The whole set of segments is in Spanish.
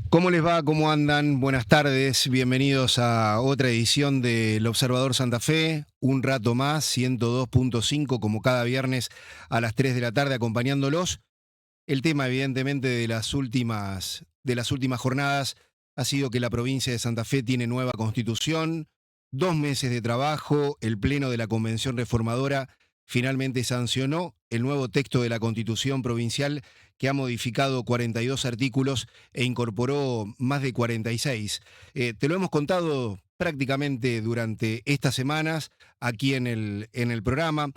¿Cómo les va? ¿Cómo andan? Buenas tardes. Bienvenidos a otra edición del Observador Santa Fe. Un rato más, 102.5, como cada viernes a las 3 de la tarde, acompañándolos. El tema, evidentemente, de las últimas jornadas ha sido que la provincia de Santa Fe tiene nueva constitución, 2 meses de trabajo, el Pleno de la Convención Reformadora finalmente sancionó el nuevo texto de la Constitución provincial que ha modificado 42 artículos e incorporó más de 46. Te lo hemos contado prácticamente durante estas semanas aquí en el programa.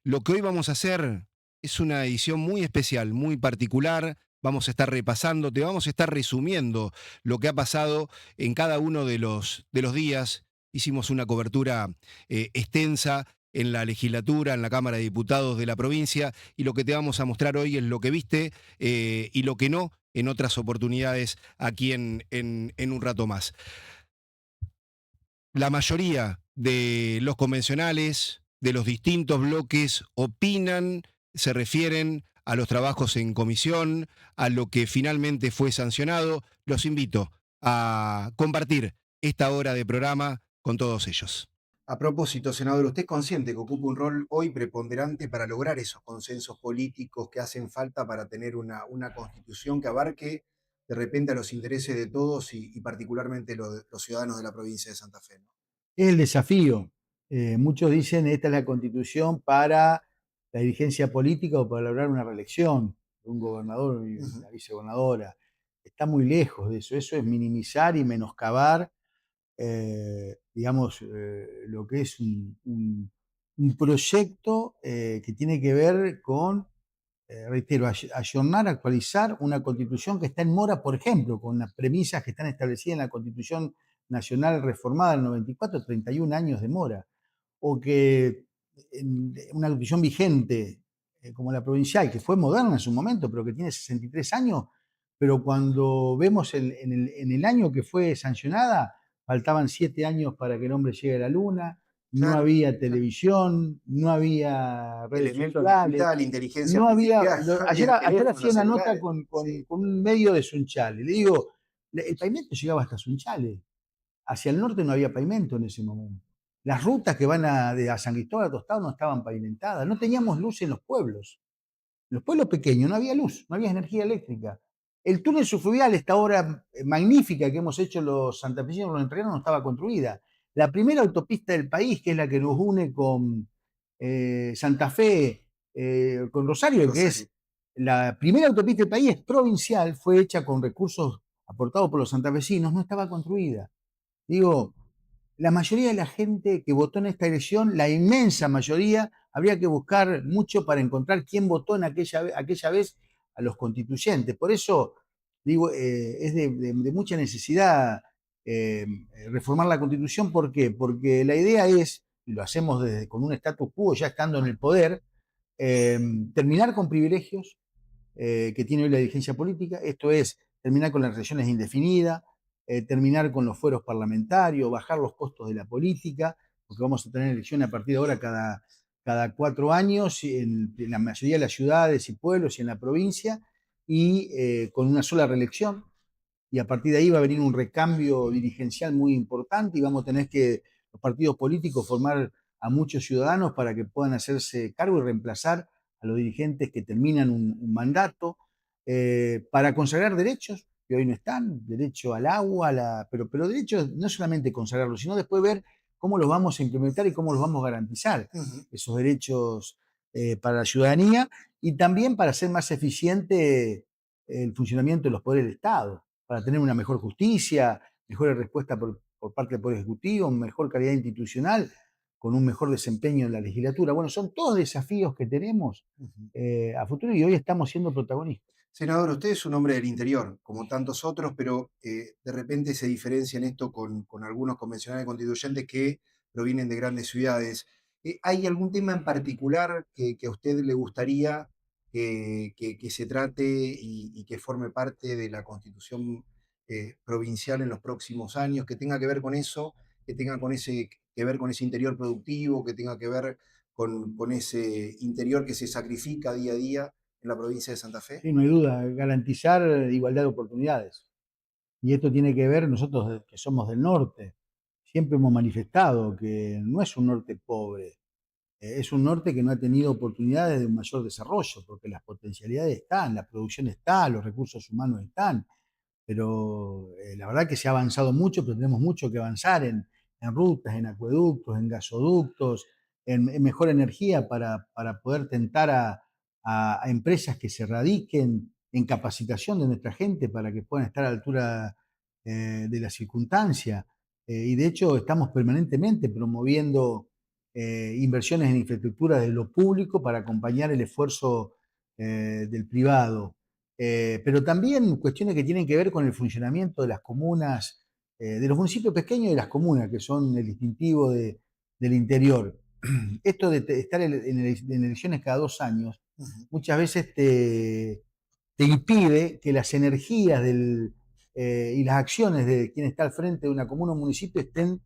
Lo que hoy vamos a hacer es una edición muy especial, muy particular. Vamos a estar repasando, te vamos a estar resumiendo lo que ha pasado en cada uno de los días. Hicimos una cobertura extensa en la legislatura, en la Cámara de Diputados de la provincia, y lo que te vamos a mostrar hoy es lo que viste y lo que no en otras oportunidades aquí en un rato más. La mayoría de los convencionales, de los distintos bloques, opinan, se refieren a los trabajos en comisión, a lo que finalmente fue sancionado. Los invito a compartir esta hora de programa con todos ellos. A propósito, senador, ¿usted es consciente que ocupa un rol hoy preponderante para lograr esos consensos políticos que hacen falta para tener una constitución que abarque de repente a los intereses de todos y particularmente los ciudadanos de la provincia de Santa Fe, ¿no? Es el desafío. Muchos dicen esta es la constitución para la dirigencia política o para lograr una reelección de un gobernador y Ujú. una vicegobernadora. Está muy lejos de eso. Eso es minimizar y menoscabar, digamos, lo que es un proyecto que tiene que ver con reitero, ayornar, actualizar una constitución que está en mora, por ejemplo, con las premisas que están establecidas en la Constitución Nacional Reformada del 94, 31 años de mora, o que en una constitución vigente como la provincial, que fue moderna en su momento, pero que tiene 63 años, pero cuando vemos en el año que fue sancionada, faltaban 7 años para que el hombre llegue a la luna, no Claro, había claro. televisión, no había redes Elementos sociales, digitales, inteligencia no había. artificial, no Ayer, había ayer hacía teléfonos una nota celulares. con, Sí, con un medio de Sunchales. Le digo, el pavimento llegaba hasta Sunchales. Hacia el norte no había pavimento en ese momento. Las rutas que van a San Cristóbal a Tostado no estaban pavimentadas. No teníamos luz en los pueblos. En los pueblos pequeños no había luz, no había energía eléctrica. El túnel subfluvial, esta obra magnífica que hemos hecho los santafesinos, los entrerrianos, no estaba construida. La primera autopista del país, que es la que nos une con Santa Fe, con Rosario, que Rosario. es la primera autopista del país, es provincial, fue hecha con recursos aportados por los santafesinos, no estaba construida. Digo, la mayoría de la gente que votó en esta elección, la inmensa mayoría, habría que buscar mucho para encontrar quién votó en aquella vez a los constituyentes. Por eso, digo, es de mucha necesidad reformar la constitución. ¿Por qué? Porque la idea es, y lo hacemos con un status quo ya estando en el poder, eh, terminar con privilegios que tiene hoy la dirigencia política, esto es terminar con las elecciones indefinidas, terminar con los fueros parlamentarios, bajar los costos de la política, porque vamos a tener elecciones a partir de ahora cada 4 años en la mayoría de las ciudades y pueblos y en la provincia, y con una sola reelección. Y a partir de ahí va a venir un recambio dirigencial muy importante y vamos a tener que los partidos políticos formar a muchos ciudadanos para que puedan hacerse cargo y reemplazar a los dirigentes que terminan un mandato, para consagrar derechos que hoy no están, derecho al agua, pero derechos no solamente consagrarlos, sino después ver cómo los vamos a implementar y cómo los vamos a garantizar, Ujú. esos derechos para la ciudadanía y también para hacer más eficiente el funcionamiento de los poderes del Estado, para tener una mejor justicia, mejores respuestas por parte del Poder Ejecutivo, mejor calidad institucional, con un mejor desempeño en la legislatura. Bueno, son todos desafíos que tenemos Ujú. a futuro y hoy estamos siendo protagonistas. Senador, usted es un hombre del interior, como tantos otros, pero de repente se diferencia en esto con algunos convencionales constituyentes que provienen de grandes ciudades. ¿Hay algún tema en particular que a usted le gustaría que se trate y que forme parte de la constitución provincial en los próximos años, que tenga que ver con eso, que tenga que ver con ese interior productivo, que tenga que ver con ese interior que se sacrifica día a día en la provincia de Santa Fe? Sí, no hay duda, garantizar igualdad de oportunidades. Y esto tiene que ver, nosotros que somos del norte, siempre hemos manifestado que no es un norte pobre, es un norte que no ha tenido oportunidades de un mayor desarrollo, porque las potencialidades están, la producción está, los recursos humanos están, pero la verdad que se ha avanzado mucho, pero tenemos mucho que avanzar en rutas, en acueductos, en gasoductos, en mejor energía para poder tentar a empresas que se radiquen en capacitación de nuestra gente para que puedan estar a la altura de la circunstancia. Y de hecho estamos permanentemente promoviendo inversiones en infraestructura de lo público para acompañar el esfuerzo del privado. Pero también cuestiones que tienen que ver con el funcionamiento de las comunas, de los municipios pequeños y de las comunas, que son el distintivo del interior. Esto de estar en elecciones cada 2 años, muchas veces te impide que las energías y las acciones de quien está al frente de una comuna o municipio estén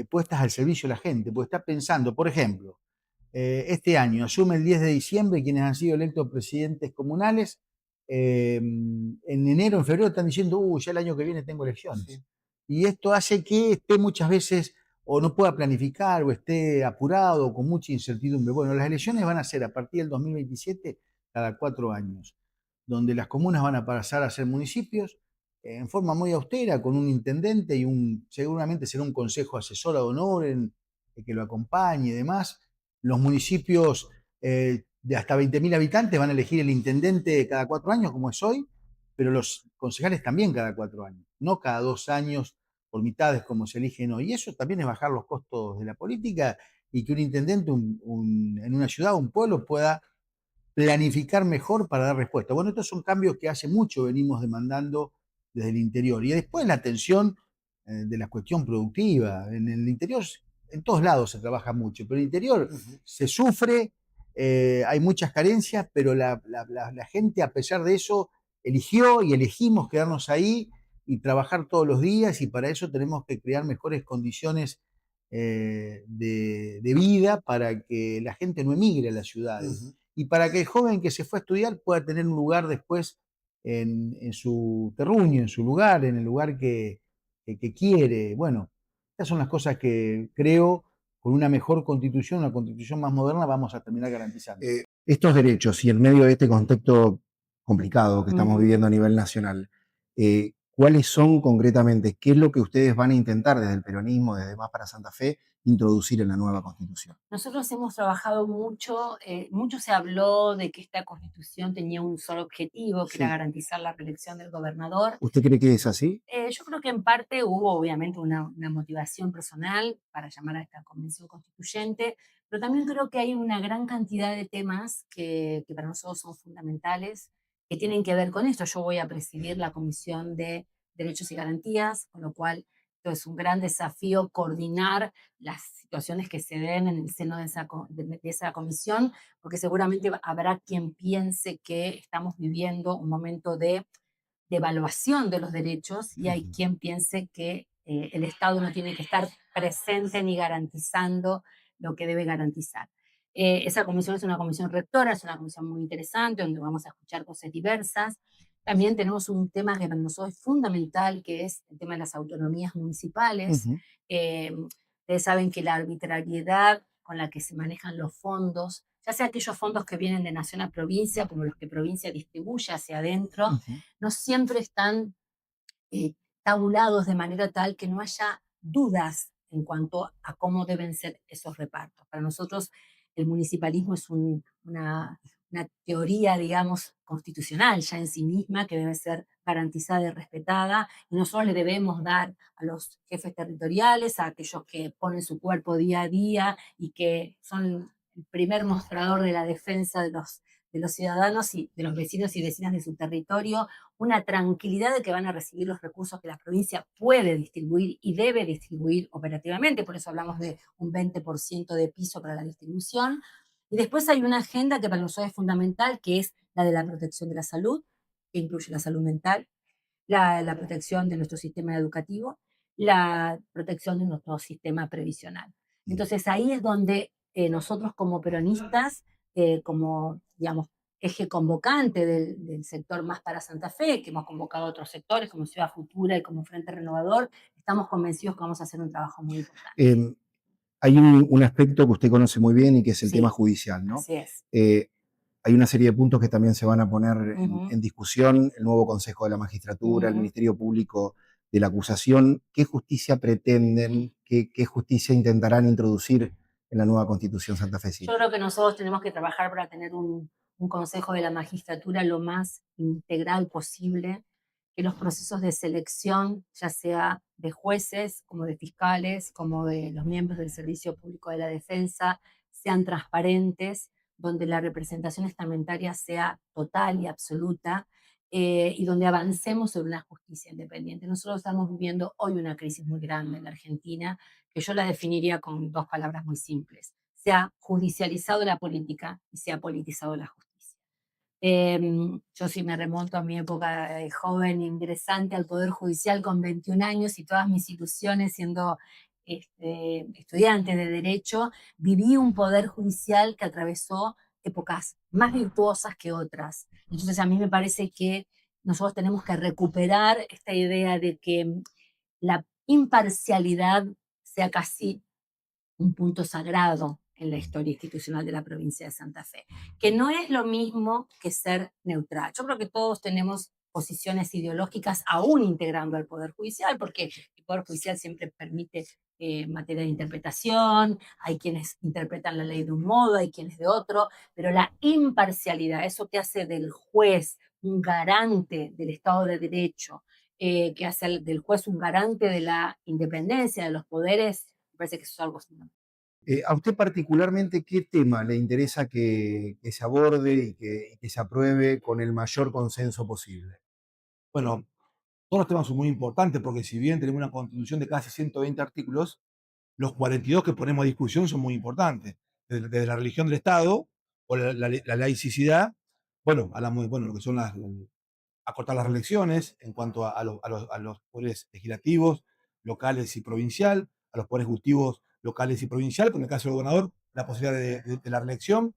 puestas al servicio de la gente, porque está pensando, por ejemplo, este año asume el 10 de diciembre quienes han sido electos presidentes comunales. En enero, en febrero están diciendo, ya el año que viene tengo elecciones. Sí. Y esto hace que esté muchas veces o no pueda planificar o esté apurado o con mucha incertidumbre. Bueno, las elecciones van a ser a partir del 2027 cada 4 años, donde las comunas van a pasar a ser municipios en forma muy austera, con un intendente y seguramente será un consejo asesor ad honorem que lo acompañe y demás. Los municipios de hasta 20.000 habitantes van a elegir el intendente cada 4 años, como es hoy, pero los concejales también cada 4 años, no cada 2 años por mitades como se eligen hoy. Y eso también es bajar los costos de la política y que un intendente en una ciudad o un pueblo pueda planificar mejor para dar respuesta. Bueno, estos son cambios que hace mucho venimos demandando desde el interior. Y después la atención de la cuestión productiva. En el interior, en todos lados se trabaja mucho, pero en el interior se sufre, hay muchas carencias, pero la gente a pesar de eso eligió y elegimos quedarnos ahí y trabajar todos los días y para eso tenemos que crear mejores condiciones de vida para que la gente no emigre a las ciudades y para que el joven que se fue a estudiar pueda tener un lugar después en su terruño, en su lugar, en el lugar que quiere. Bueno, estas son las cosas que creo con una mejor constitución, una constitución más moderna, vamos a terminar garantizando. Estos derechos y en medio de este contexto complicado que estamos viviendo a nivel nacional, ¿cuáles son concretamente? ¿Qué es lo que ustedes van a intentar desde el peronismo, desde Más para Santa Fe, introducir en la nueva constitución? Nosotros hemos trabajado mucho, mucho se habló de que esta constitución tenía un solo objetivo, que era Sí. garantizar la reelección del gobernador. ¿Usted cree que es así? Yo creo que en parte hubo obviamente una motivación personal para llamar a esta convención constituyente, pero también creo que hay una gran cantidad de temas que para nosotros son fundamentales, que tienen que ver con esto. Yo voy a presidir la Comisión de Derechos y Garantías, con lo cual esto es un gran desafío coordinar las situaciones que se den en el seno de esa comisión, porque seguramente habrá quien piense que estamos viviendo un momento de evaluación de los derechos y hay quien piense que el Estado no tiene que estar presente ni garantizando lo que debe garantizar. Esa comisión es una comisión rectora, es una comisión muy interesante donde vamos a escuchar cosas diversas. También tenemos un tema que para nosotros es fundamental, que es el tema de las autonomías municipales. Ustedes saben que la arbitrariedad con la que se manejan los fondos, ya sea aquellos fondos que vienen de nación a provincia, como los que provincia distribuye hacia adentro, no siempre están tabulados de manera tal que no haya dudas en cuanto a cómo deben ser esos repartos. Para nosotros el municipalismo es una teoría, digamos, constitucional ya en sí misma que debe ser garantizada y respetada, y nosotros le debemos dar a los jefes territoriales, a aquellos que ponen su cuerpo día a día y que son el primer mostrador de la defensa de los ciudadanos y de los vecinos y vecinas de su territorio, una tranquilidad de que van a recibir los recursos que la provincia puede distribuir y debe distribuir operativamente, por eso hablamos de un 20% de piso para la distribución. Y después hay una agenda que para nosotros es fundamental, que es la de la protección de la salud, que incluye la salud mental, la protección de nuestro sistema educativo, la protección de nuestro sistema previsional. Entonces ahí es donde nosotros como peronistas, como, digamos, eje convocante del sector Más para Santa Fe, que hemos convocado a otros sectores como Ciudad Futura y como Frente Renovador, estamos convencidos que vamos a hacer un trabajo muy importante. Hay un aspecto que usted conoce muy bien y que es el tema Sí, judicial, ¿no? así es. Hay una serie de puntos que también se van a poner Ujú. en discusión, el nuevo Consejo de la Magistratura, el Ujú. Ministerio Público de la Acusación. ¿Qué justicia pretenden, qué justicia intentarán introducir en la nueva Constitución Yo santafesina? creo que nosotros tenemos que trabajar para tener un consejo de la magistratura lo más integral posible, que los procesos de selección, ya sea de jueces, como de fiscales, como de los miembros del Servicio Público de la Defensa, sean transparentes, donde la representación estamentaria sea total y absoluta, y donde avancemos sobre una justicia independiente. Nosotros estamos viviendo hoy una crisis muy grande en la Argentina, que yo la definiría con dos palabras muy simples: se ha judicializado la política y se ha politizado la justicia. Yo sí me remonto a mi época de joven ingresante al Poder Judicial con 21 años y todas mis ilusiones siendo estudiante de Derecho, viví un Poder Judicial que atravesó épocas más virtuosas que otras. Entonces a mí me parece que nosotros tenemos que recuperar esta idea de que la imparcialidad sea casi un punto sagrado en la historia institucional de la provincia de Santa Fe, que no es lo mismo que ser neutral. Yo creo que todos tenemos posiciones ideológicas aún integrando al Poder Judicial, porque el Poder Judicial siempre permite materia de interpretación, hay quienes interpretan la ley de un modo, hay quienes de otro, pero la imparcialidad, eso que hace del juez un garante del Estado de Derecho, que hace del juez un garante de la independencia de los poderes, me parece que eso es algo fundamental. ¿A usted particularmente qué tema le interesa que se aborde y que se apruebe con el mayor consenso posible? Bueno, todos los temas son muy importantes porque si bien tenemos una constitución de casi 120 artículos, los 42 que ponemos a discusión son muy importantes. Desde la religión del Estado o la laicidad, bueno, bueno, lo que son acortar las reelecciones en cuanto a los poderes legislativos, locales y provincial, a los poderes ejecutivos locales y provincial, con el caso del gobernador, la posibilidad de la reelección.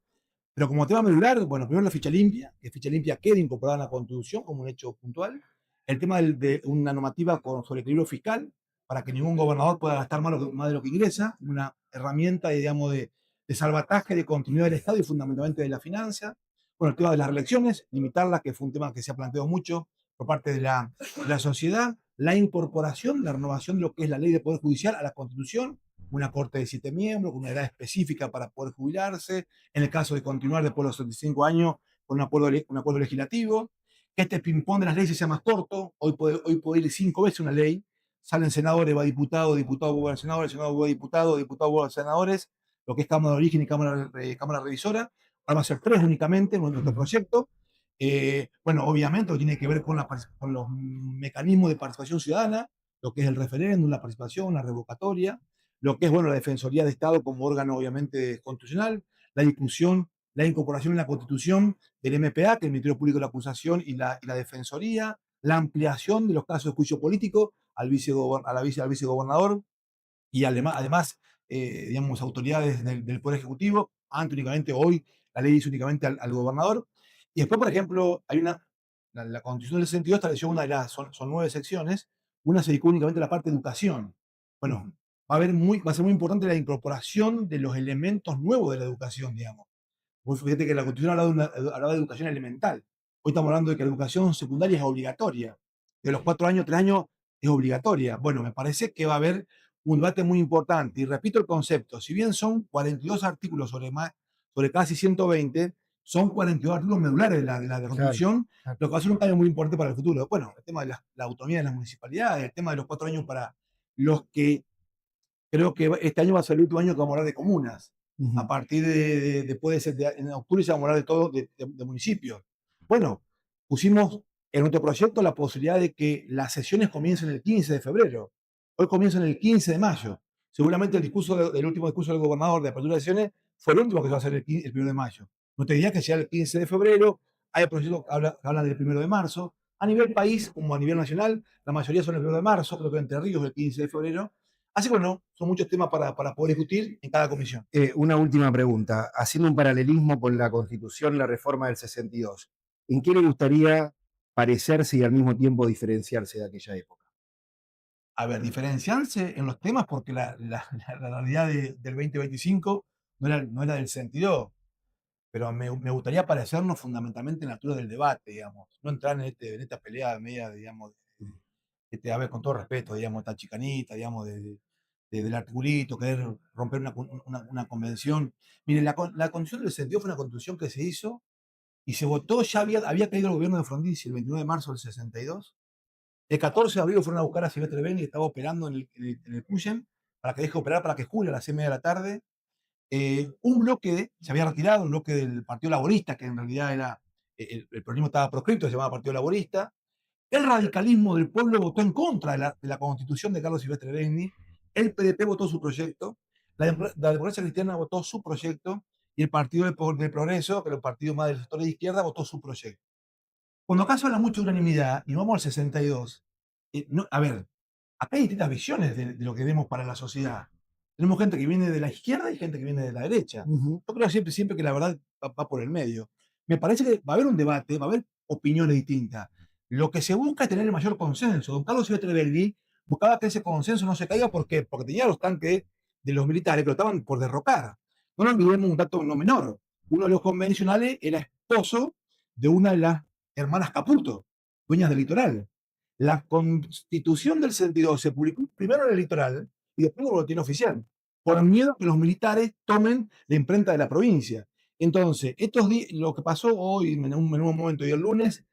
Pero como tema medular, bueno, primero la ficha limpia, que ficha limpia quede incorporada en la Constitución como un hecho puntual. El tema de una normativa sobre equilibrio fiscal, para que ningún gobernador pueda gastar más de lo que ingresa, una herramienta, digamos, de salvataje, de continuidad del Estado y fundamentalmente de la finanza. Bueno, el tema de las reelecciones, limitarlas, que fue un tema que se ha planteado mucho por parte de la sociedad. La incorporación, la renovación de lo que es la ley de Poder Judicial a la Constitución, una corte de 7 miembros, con una edad específica para poder jubilarse, en el caso de continuar después de los 75 años con un acuerdo legislativo, que este ping-pong de las leyes sea más corto. Hoy puede ir 5 veces una ley, salen senadores, va diputado, diputado vuelve al senador, el senador vuelve a diputado, diputado vuelve a senadores, lo que es Cámara de Origen y Cámara Revisora. Ahora va a ser 3 únicamente en nuestro proyecto. Bueno, obviamente lo tiene que ver con los mecanismos de participación ciudadana, lo que es el referéndum, la participación, la revocatoria, lo que es, bueno, la Defensoría de Estado como órgano obviamente constitucional, la discusión, la incorporación en la Constitución del MPA, que es el Ministerio Público de la Acusación y la Defensoría, la ampliación de los casos de juicio político al vicegobernador y además digamos, autoridades del Poder Ejecutivo. Antes únicamente, hoy la ley dice únicamente al gobernador. Y después, por ejemplo, la Constitución del 62 estableció son 9 secciones, una se dedicó únicamente a la parte de educación. Bueno, va a ser muy importante la incorporación de los elementos nuevos de la educación, digamos. Vos fíjate que la Constitución hablaba de educación elemental. Hoy estamos hablando de que la educación secundaria es obligatoria. De los 4 años, 3 años es obligatoria. Bueno, me parece que va a haber un debate muy importante. Y repito el concepto, si bien son 42 artículos sobre casi 120, son 42 artículos medulares de la Constitución, Claro. lo que va a ser un cambio muy importante para el futuro. Bueno, el tema de la autonomía de las municipalidades, el tema de los 4 años para los que creo que este año va a ser el último año que vamos a hablar de comunas. A partir después de en octubre se va a hablar de todo, de municipios. Bueno, pusimos en nuestro proyecto la posibilidad de que las sesiones comiencen el 15 de febrero. Hoy comienzan el 15 de mayo. Seguramente el último discurso del gobernador de apertura de sesiones fue el último que se va a hacer el 1 de mayo. No te diría que sea el 15 de febrero, hay proyectos que hablan del 1 de marzo. A nivel país, como a nivel nacional, la mayoría son el 1 de marzo, creo que Entre Ríos el 15 de febrero. Así que bueno, son muchos temas para poder discutir en cada comisión. Una última pregunta, haciendo un paralelismo con la Constitución, la reforma del 62, ¿en qué le gustaría parecerse y al mismo tiempo diferenciarse de aquella época? A ver, diferenciarse en los temas porque la realidad del 2025 no era del 62, pero me gustaría parecernos fundamentalmente en la altura del debate, digamos, no entrar en esta pelea media, digamos, a ver, con todo respeto, digamos, esta chicanita, digamos, del articulito, querer romper una convención. Miren, la constitución del 62 fue una constitución que se hizo y se votó, ya había caído el gobierno de Frondizi el 29 de marzo del 62. El 14 de abril fueron a buscar a Silvestre Beni, que estaba operando en el Cuyen, para que deje de operar para que jure a las 6:30 de la tarde. Un bloque, se había retirado, un bloque del Partido Laborista, que en realidad era, el peronismo estaba proscripto, se llamaba Partido Laborista. El radicalismo del pueblo votó en contra de la constitución de Carlos Silvestre Beni. El PDP votó su proyecto. La Democracia Cristiana votó su proyecto. Y el Partido del Progreso, que era el partido más del sector de izquierda, votó su proyecto. Cuando acá se habla mucho de unanimidad, y vamos al 62, a ver, acá hay distintas visiones de lo que vemos para la sociedad. Tenemos gente que viene de la izquierda y gente que viene de la derecha. Yo creo siempre que la verdad va por el medio. Me parece que va a haber un debate, va a haber opiniones distintas. Lo que se busca es tener el mayor consenso. Don Carlos Silvestre Belvi buscaba que ese consenso no se caiga. ¿Por qué? Porque tenía los tanques de los militares, pero estaban por derrocar. No nos olvidemos un dato no menor. Uno de los convencionales era esposo de una de las hermanas Caputo, dueñas del litoral. La constitución del 62 se publicó primero en el litoral y después en el boletín oficial, por miedo a que los militares tomen la imprenta de la provincia. Entonces, lo que pasó hoy, en un momento y el lunes,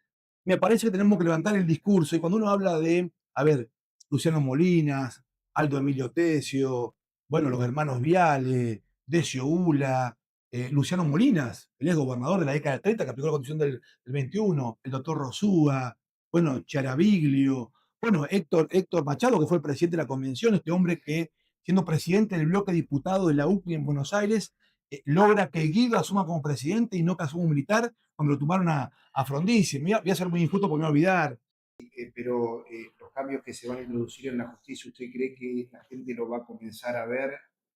me parece que tenemos que levantar el discurso. Y cuando uno habla de, a ver, Luciano Molinas, Aldo Emilio Tesio, bueno, los hermanos Viale, Decio Ula, Luciano Molinas, el ex gobernador de la década del 30, que aplicó la constitución del 21, el doctor Rosúa, bueno, Charaviglio, bueno, Héctor Machado, que fue el presidente de la convención, este hombre que, siendo presidente del bloque diputado de la UCRI en Buenos Aires, logra que Guido asuma como presidente y no que asuma un militar cuando lo tomaron a Frondizi. Voy a ser muy injusto porque me voy a olvidar. Pero los cambios que se van a introducir en la justicia, ¿usted cree que la gente lo va a comenzar a ver?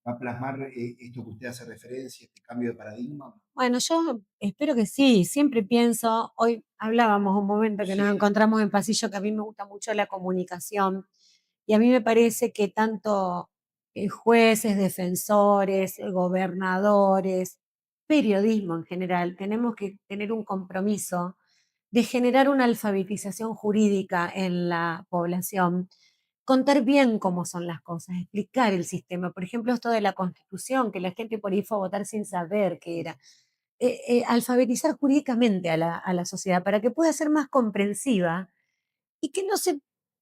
¿Va a plasmar esto que usted hace referencia, este cambio de paradigma? Bueno, yo espero que sí, siempre pienso, hoy hablábamos un momento que nos Sí. encontramos en pasillo, que a mí me gusta mucho la comunicación, y a mí me parece que tanto jueces, defensores, gobernadores, periodismo en general, tenemos que tener un compromiso de generar una alfabetización jurídica en la población, contar bien cómo son las cosas, explicar el sistema. Por ejemplo, esto de la Constitución, que la gente por ahí fue a votar sin saber qué era. Alfabetizar jurídicamente a la sociedad para que pueda ser más comprensiva y que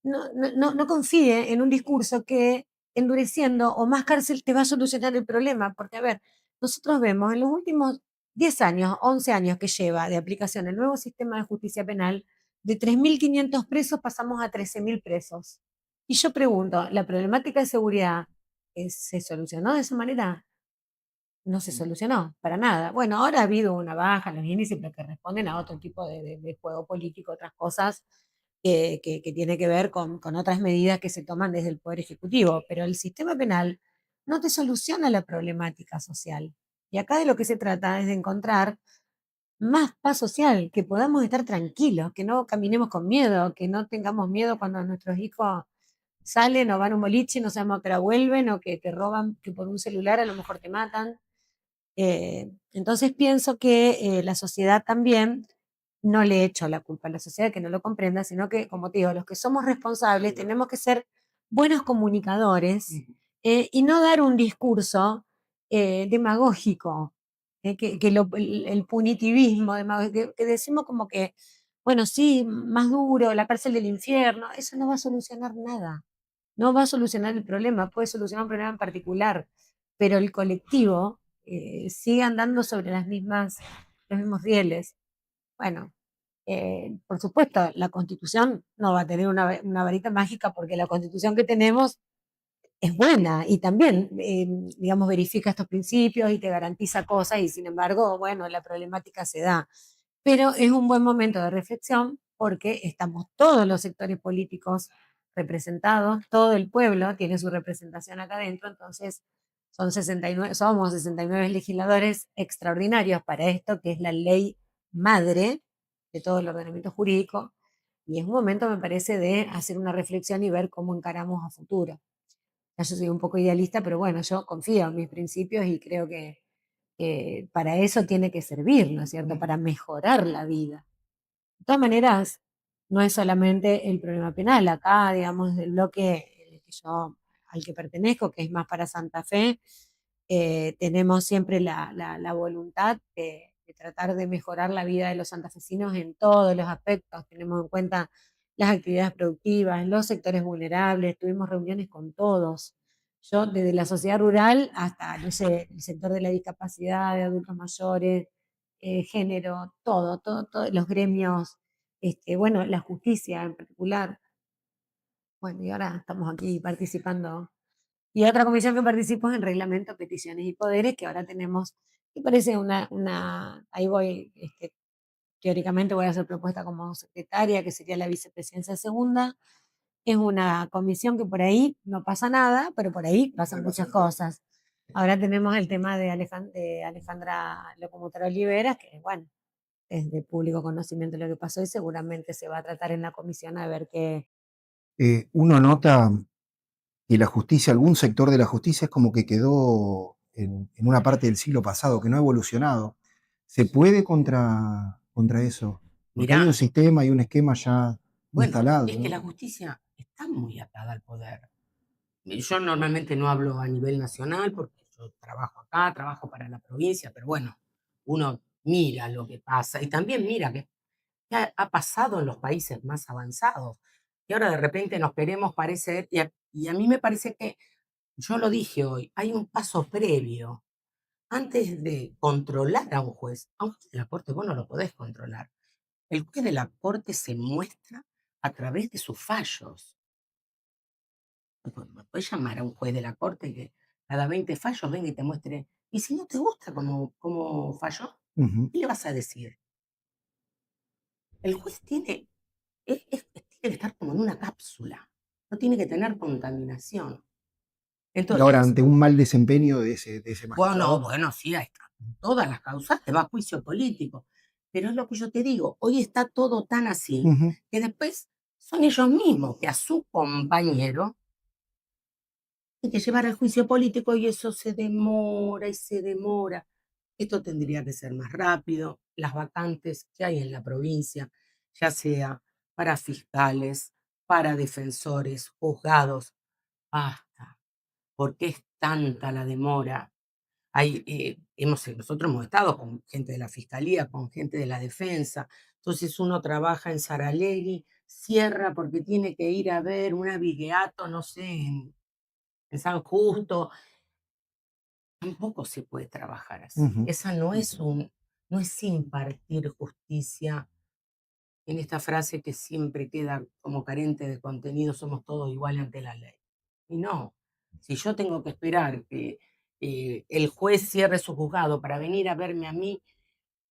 no confíe en un discurso que endureciendo o más cárcel te va a solucionar el problema. Porque, a ver, nosotros vemos en los últimos 10 años, 11 años que lleva de aplicación el nuevo sistema de justicia penal, de 3.500 presos pasamos a 13.000 presos. Y yo pregunto, ¿la problemática de seguridad se solucionó de esa manera? No se solucionó, para nada. Bueno, ahora ha habido una baja en los índices, pero que responden a otro tipo de juego político, otras cosas que tiene que ver con otras medidas que se toman desde el Poder Ejecutivo. Pero el sistema penal no te soluciona la problemática social. Y acá de lo que se trata es de encontrar más paz social, que podamos estar tranquilos, que no caminemos con miedo, que no tengamos miedo cuando nuestros hijos salen o van a un boliche, no sabemos a qué hora vuelven, o que te roban, que por un celular a lo mejor te matan. Entonces pienso que la sociedad también, no le echo la culpa a la sociedad que no lo comprenda, sino que, como te digo, los que somos responsables tenemos que ser buenos comunicadores y no dar un discurso demagógico, el punitivismo, que decimos como que, bueno, sí, más duro, la cárcel del infierno, eso no va a solucionar nada, no va a solucionar el problema, puede solucionar un problema en particular, pero el colectivo sigue andando sobre los mismos rieles. Bueno, por supuesto, la Constitución no va a tener una varita mágica porque la Constitución que tenemos es buena y también, digamos, verifica estos principios y te garantiza cosas y sin embargo, bueno, la problemática se da. Pero es un buen momento de reflexión porque estamos todos los sectores políticos representados, todo el pueblo tiene su representación acá adentro, entonces somos 69 legisladores extraordinarios para esto, que es la ley madre de todo el ordenamiento jurídico, y es un momento, me parece, de hacer una reflexión y ver cómo encaramos a futuro. Ya yo soy un poco idealista, pero bueno, yo confío en mis principios y creo que para eso tiene que servir, ¿no es cierto? Para mejorar la vida. De todas maneras, no es solamente el problema penal. Acá, digamos, del bloque al que pertenezco, que es más para Santa Fe, tenemos siempre la voluntad de tratar de mejorar la vida de los santafesinos en todos los aspectos. Tenemos en cuenta las actividades productivas, los sectores vulnerables, tuvimos reuniones con todos. Yo, desde la sociedad rural hasta, no sé, el sector de la discapacidad, de adultos mayores, género, todo, los gremios, bueno, la justicia en particular. Bueno, y ahora estamos aquí participando. Y otra comisión que participo es en reglamento, peticiones y poderes, que ahora tenemos, me parece ahí voy, teóricamente voy a hacer propuesta como secretaria, que sería la vicepresidencia segunda. Es una comisión que por ahí no pasa nada, pero por ahí pasan muchas cosas. Ahora tenemos el tema de Alejandra Locomotora Oliveras, que bueno, es de público conocimiento lo que pasó y seguramente se va a tratar en la comisión a ver qué. Uno nota que la justicia, algún sector de la justicia es como que quedó en una parte del siglo pasado, que no ha evolucionado. ¿Se puede contra eso? Porque hay Mirá, un sistema y un esquema ya bueno, instalado, es que la ¿no? justicia está muy atada al poder. Yo normalmente no hablo a nivel nacional porque yo trabajo acá, trabajo para la provincia, pero bueno, uno mira lo que pasa y también mira que ha pasado en los países más avanzados. Y ahora de repente nos queremos parecer, y a mí me parece que, yo lo dije hoy, hay un paso previo. Antes de controlar a un juez de la corte vos no lo podés controlar. El juez de la corte se muestra a través de sus fallos. Me puedes llamar a un juez de la corte que cada 20 fallos venga y te muestre. Y si no te gusta cómo falló, Ujú. ¿qué le vas a decir? El juez tiene que estar como en una cápsula, no tiene que tener contaminación. Y ahora, Entonces, ante un mal desempeño de ese bueno, magistrado. bueno, sí, ahí está. Todas las causas te va a juicio político. Pero es lo que yo te digo, hoy está todo tan así Ujú. que después son ellos mismos que a su compañero hay que llevar al juicio político y eso se demora y se demora. Esto tendría que ser más rápido. Las vacantes que hay en la provincia, ya sea para fiscales, para defensores, juzgados, basta. ¿Por qué es tanta la demora? Nosotros hemos estado con gente de la fiscalía, con gente de la defensa. Entonces uno trabaja en Saralegui, cierra porque tiene que ir a ver un abigeato, no sé, en San Justo. Tampoco se puede trabajar así. Ujú. Esa no es impartir justicia en esta frase que siempre queda como carente de contenido, somos todos iguales ante la ley. Y no, si yo tengo que esperar que el juez cierre su juzgado para venir a verme a mí,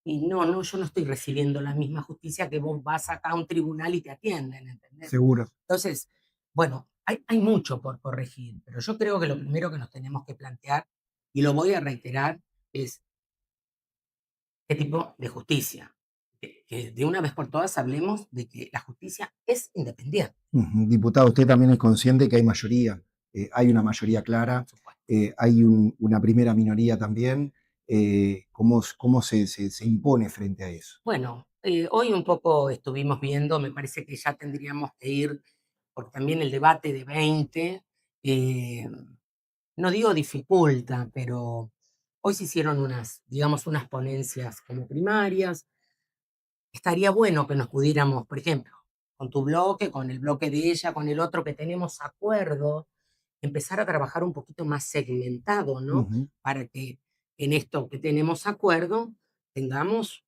y no, yo no estoy recibiendo la misma justicia que vos vas acá a un tribunal y te atienden, ¿entendés? Seguro. Entonces, bueno, hay mucho por corregir, pero yo creo que lo primero que nos tenemos que plantear, y lo voy a reiterar, es qué tipo de justicia. Que de una vez por todas hablemos de que la justicia es independiente, Ujú. Diputado, usted también es consciente que hay mayoría, hay una mayoría clara, por supuesto. hay una primera minoría también. ¿Cómo se impone frente a eso? Bueno, hoy un poco estuvimos viendo, me parece que ya tendríamos que ir, porque también el debate de 20, eh, no digo dificulta, pero hoy se hicieron digamos, unas ponencias como primarias. Estaría bueno que nos pudiéramos, por ejemplo, con tu bloque, con el bloque de ella, con el otro que tenemos acuerdo, empezar a trabajar un poquito más segmentado, ¿no? Ujú. Para que en esto que tenemos acuerdo tengamos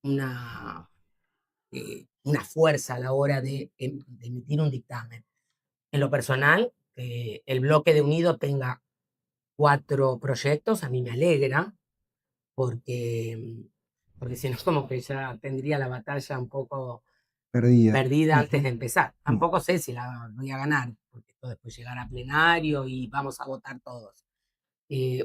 una fuerza a la hora de emitir un dictamen. En lo personal, que el bloque de Unido tenga 4 proyectos, a mí me alegra, porque, porque si no, como que ya tendría la batalla un poco perdida antes de Ujú. empezar. Tampoco sé si la voy a ganar, porque esto después llegará a plenario y vamos a votar todos.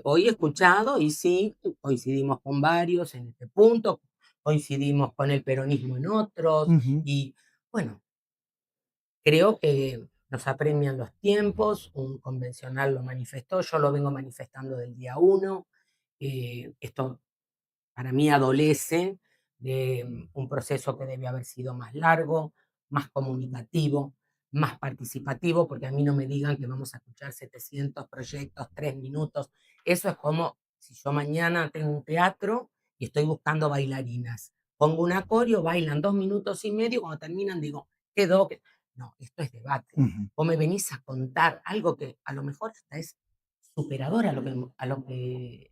Hoy he escuchado y sí, coincidimos con varios en este punto, coincidimos con el peronismo en otros Ujú. y bueno, creo que nos apremian los tiempos, un convencional lo manifestó, yo lo vengo manifestando del día uno. Esto para mí adolece de un proceso que debe haber sido más largo, más comunicativo, más participativo, porque a mí no me digan que vamos a escuchar 700 proyectos, 3 minutos. Eso es como si yo mañana tengo un teatro y estoy buscando bailarinas. Pongo un acorio, bailan 2 minutos y medio, cuando terminan digo, quedó. No, esto es debate. Ujú. Vos me venís a contar algo que a lo mejor hasta es superador a lo que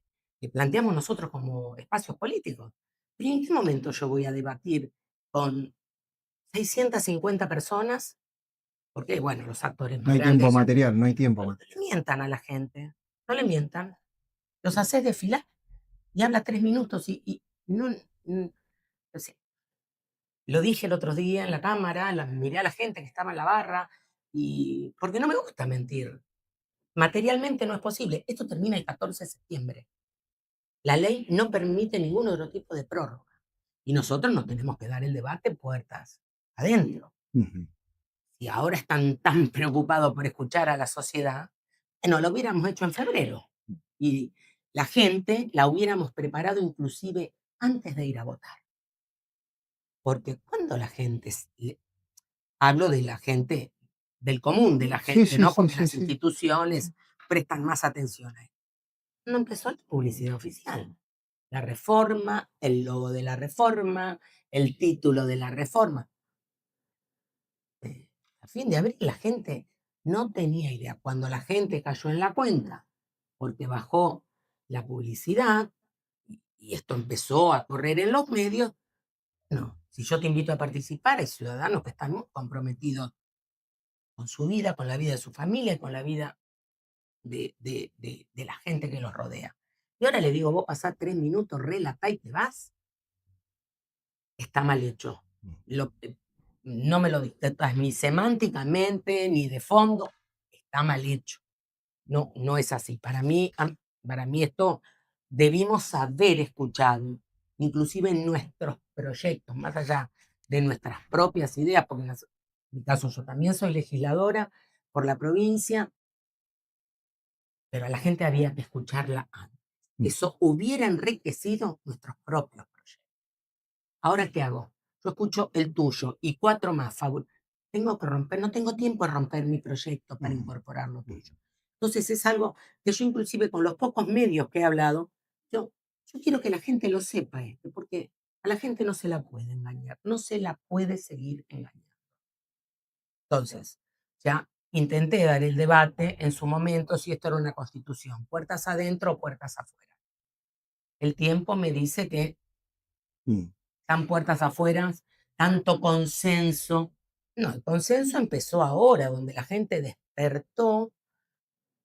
planteamos nosotros como espacios políticos. Pero ¿en qué momento yo voy a debatir con 650 personas? Porque, bueno, los actores No más hay tiempo grandes material, no hay tiempo no material. le mientan a la gente, no le mientan. Los haces desfilar y habla 3 minutos y no, o sea, lo dije el otro día en la cámara, miré a la gente que estaba en la barra y porque no me gusta mentir. Materialmente no es posible. Esto termina el 14 de septiembre. La ley no permite ningún otro tipo de prórroga. Y nosotros nos tenemos que dar el debate puertas adentro. Ujú. Si ahora están tan preocupados por escuchar a la sociedad, bueno, lo hubiéramos hecho en febrero. Y la gente la hubiéramos preparado inclusive antes de ir a votar. Porque cuando la gente, hablo de la gente del común, de la Sí, gente, sí, no sí, porque sí, las sí. instituciones prestan más atención a esto. No empezó la publicidad oficial. La reforma, el logo de la reforma, el título de la reforma. A fin de abril la gente no tenía idea. Cuando la gente cayó en la cuenta, porque bajó la publicidad y esto empezó a correr en los medios, no, si yo te invito a participar, hay ciudadanos que están muy comprometidos con su vida, con la vida de su familia y con la vida de la gente que los rodea. Y ahora le digo, vos pasás 3 minutos, relatá y te vas. Está mal hecho. Lo no me lo dictas ni semánticamente, ni de fondo, está mal hecho. No, no es así. Para mí esto debimos haber escuchado, inclusive en nuestros proyectos, más allá de nuestras propias ideas, porque en mi caso yo también soy legisladora por la provincia, pero a la gente había que escucharla antes. Mm. Eso hubiera enriquecido nuestros propios proyectos. ¿Ahora qué hago? Yo escucho el tuyo y 4 más. Tengo que romper, no tengo tiempo de romper mi proyecto para Ujú. incorporar lo tuyo. Entonces es algo que yo inclusive con los pocos medios que he hablado, yo quiero que la gente lo sepa esto, porque a la gente no se la puede engañar, no se la puede seguir engañando. Entonces, ya intenté dar el debate en su momento si esto era una constitución, puertas adentro o puertas afuera. El tiempo me dice que Mm. están puertas afuera, tanto consenso. No, el consenso empezó ahora, donde la gente despertó,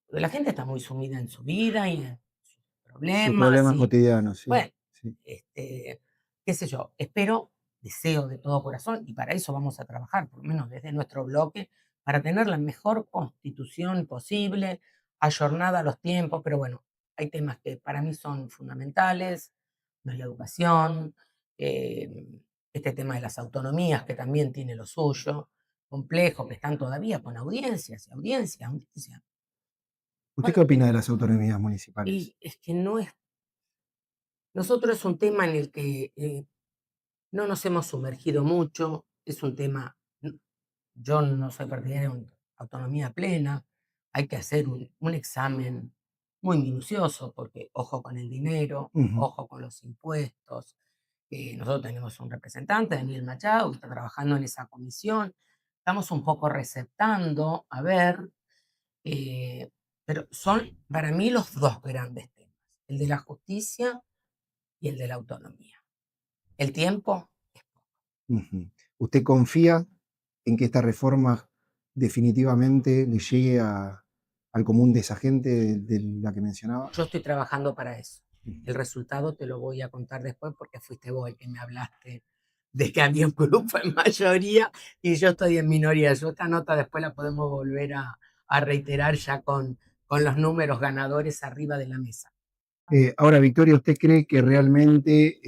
porque la gente está muy sumida en su vida y en sus Sus problemas problemas y, cotidianos, sí, bueno, sí. qué sé yo, espero, deseo de todo corazón, y para eso vamos a trabajar, por lo menos desde nuestro bloque, para tener la mejor constitución posible, ayornada a los tiempos, pero bueno, hay temas que para mí son fundamentales, no es la educación, eh, este tema de las autonomías, que también tiene lo suyo, complejo, que están todavía con audiencias y audiencias, audiencias. ¿Usted qué ¿Cuánto opina de tiempo? las autonomías municipales? Y es que no es, nosotros es un tema en el que no nos hemos sumergido mucho, es un tema, yo no soy partidario de autonomía plena, hay que hacer un examen muy minucioso, porque ojo con el dinero, Ujú. ojo con los impuestos. Nosotros tenemos un representante, Daniel Machado, que está trabajando en esa comisión. Estamos un poco receptando, a ver, eh, pero son para mí los dos grandes temas, el de la justicia y el de la autonomía. El tiempo es poco. Ujú. ¿Usted confía en que esta reforma definitivamente le llegue al común de esa gente de la que mencionaba? Yo estoy trabajando para eso. Ujú. El resultado te lo voy a contar después porque fuiste vos el que me hablaste de que había un grupo en mayoría y yo estoy en minoría. Yo esta nota después la podemos volver a reiterar ya con los números ganadores arriba de la mesa. Ahora, Victoria, ¿usted cree que realmente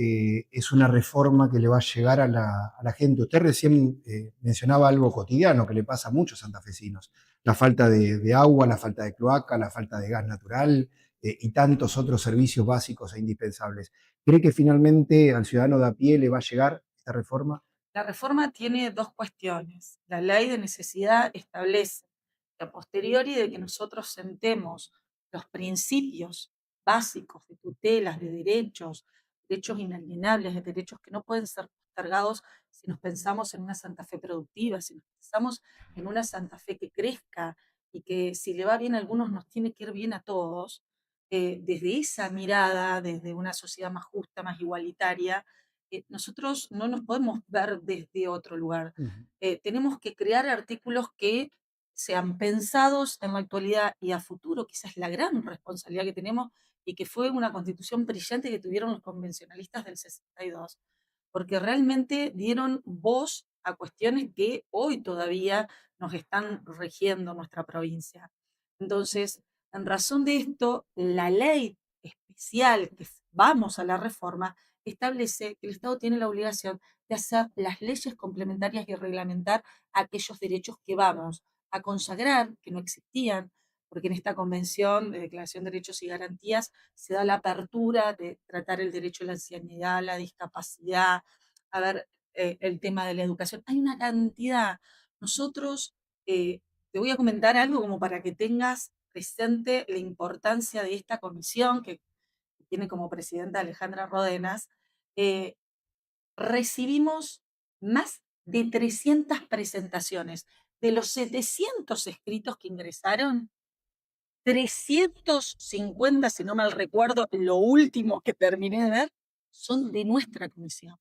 es una reforma que le va a llegar a la gente? Usted recién mencionaba algo cotidiano que le pasa a muchos santafesinos, la falta de agua, la falta de cloaca, la falta de gas natural y tantos otros servicios básicos e indispensables. ¿Cree que finalmente al ciudadano de a pie le va a llegar esta reforma? La reforma tiene dos cuestiones. La ley de necesidad establece que a posteriori de que nosotros sentemos los principios básicos de tutelas, de derechos, derechos inalienables, de derechos que no pueden ser postergados si nos pensamos en una Santa Fe productiva, si nos pensamos en una Santa Fe que crezca y que si le va bien a algunos nos tiene que ir bien a todos, desde esa mirada, desde una sociedad más justa, más igualitaria, nosotros no nos podemos ver desde otro lugar. Ujú. Tenemos que crear artículos que sean pensados en la actualidad y a futuro, que esa es la gran responsabilidad que tenemos y que fue una constitución brillante que tuvieron los convencionalistas del 62, porque realmente dieron voz a cuestiones que hoy todavía nos están rigiendo nuestra provincia. Entonces, en razón de esto, la ley especial que vamos a la reforma establece que el Estado tiene la obligación de hacer las leyes complementarias y reglamentar aquellos derechos que vamos a consagrar, que no existían, porque en esta Convención de Declaración de Derechos y Garantías se da la apertura de tratar el derecho a la ancianidad, la discapacidad, a ver, el tema de la educación. Hay una cantidad. Nosotros, te voy a comentar algo como para que tengas presente la importancia de esta comisión que tiene como presidenta Alejandra Rodenas. eh, Recibimos más de 300 presentaciones. De los 700 escritos que ingresaron, 350, si no mal recuerdo, lo último que terminé de ver, son de nuestra comisión.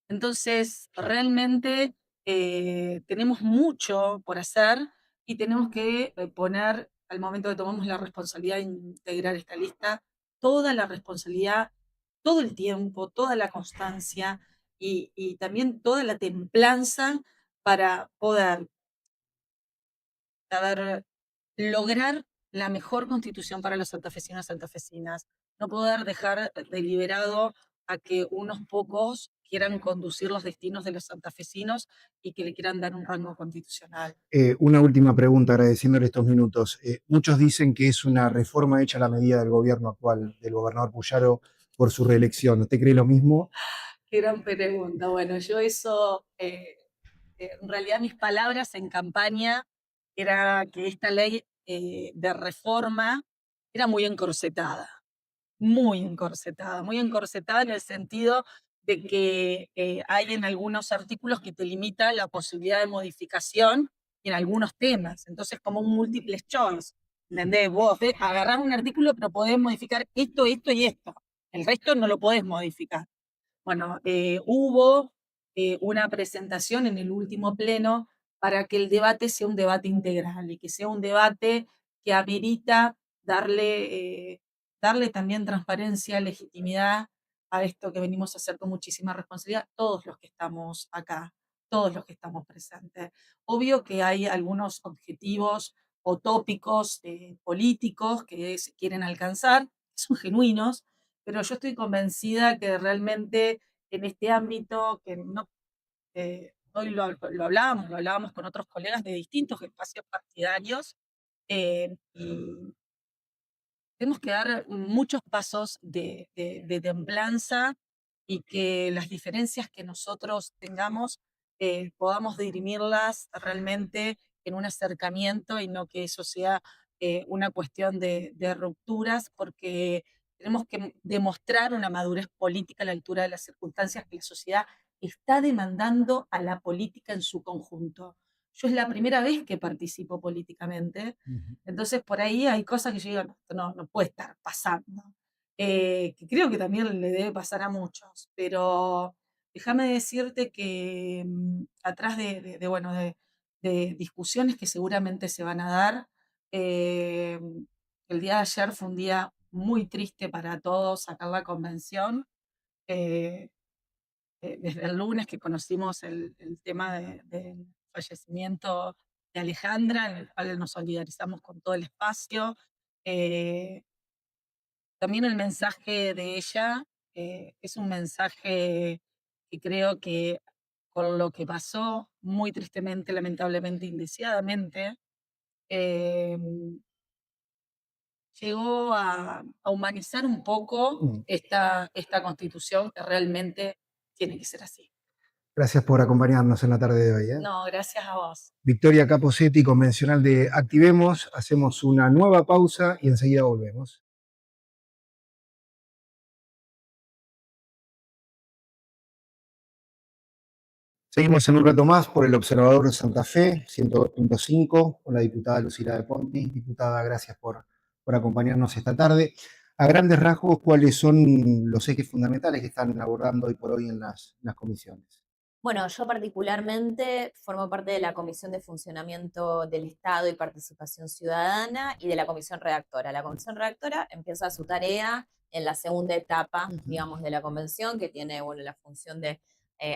Entonces, realmente tenemos mucho por hacer y tenemos que poner, al momento que tomamos la responsabilidad de integrar esta lista, toda la responsabilidad, todo el tiempo, toda la constancia y también toda la templanza para poder, a ver, lograr la mejor constitución para los santafesinos y santafesinas. No poder dejar deliberado a que unos pocos quieran conducir los destinos de los santafesinos y que le quieran dar un rango constitucional. Una última pregunta, agradeciéndole estos minutos. Muchos dicen que es una reforma hecha a la medida del gobierno actual, del gobernador Puyaro, por su reelección. ¿Usted cree lo mismo? Qué gran pregunta. Bueno, yo eso, en realidad mis palabras en campaña era que esta ley de reforma era muy encorsetada en el sentido de que hay en algunos artículos que te limita la posibilidad de modificación en algunos temas. Entonces, como un multiple choice, ¿entendés? Vos agarrás un artículo, pero podés modificar esto, esto y esto. El resto no lo podés modificar. Bueno, hubo una presentación en el último pleno para que el debate sea un debate integral y que sea un debate que amerita darle también transparencia, legitimidad a esto que venimos a hacer con muchísima responsabilidad, todos los que estamos acá, todos los que estamos presentes. Obvio que hay algunos objetivos o tópicos políticos que se quieren alcanzar, que son genuinos, pero yo estoy convencida que realmente en este ámbito, que no, hoy lo hablábamos con otros colegas de distintos espacios partidarios, y tenemos que dar muchos pasos de templanza y que las diferencias que nosotros tengamos podamos dirimirlas realmente en un acercamiento y no que eso sea una cuestión de rupturas, porque tenemos que demostrar una madurez política a la altura de las circunstancias que la sociedad está demandando a la política en su conjunto. Yo es la primera vez que participo políticamente, Ujú. entonces por ahí hay cosas que yo digo, no, esto no puede estar pasando. Que creo que también le debe pasar a muchos, pero déjame decirte que atrás bueno, de discusiones que seguramente se van a dar, eh, el día de ayer fue un día muy triste para todos sacar la convención. eh, desde el lunes que conocimos el tema del fallecimiento de Alejandra, en el cual nos solidarizamos con todo el espacio. Eh, También el mensaje de ella es un mensaje que creo que con lo que pasó muy tristemente, lamentablemente, indeseadamente, em, llegó a humanizar un poco Mm. esta constitución que realmente tiene que ser así. Gracias por acompañarnos en la tarde de hoy. No, gracias a vos. Victoria Caposetti, convencional de Activemos. Hacemos una nueva pausa y enseguida volvemos. Seguimos en un rato más por el Observador de Santa Fe, 102.5, con la diputada Lucila de Ponti. Diputada, gracias por acompañarnos esta tarde. A grandes rasgos, ¿cuáles son los ejes fundamentales que están abordando hoy por hoy en las comisiones? Bueno, yo particularmente formo parte de la Comisión de Funcionamiento del Estado y Participación Ciudadana y de la Comisión Redactora. La Comisión Redactora empieza su tarea en la segunda etapa, digamos, de la convención, que tiene, bueno, la función de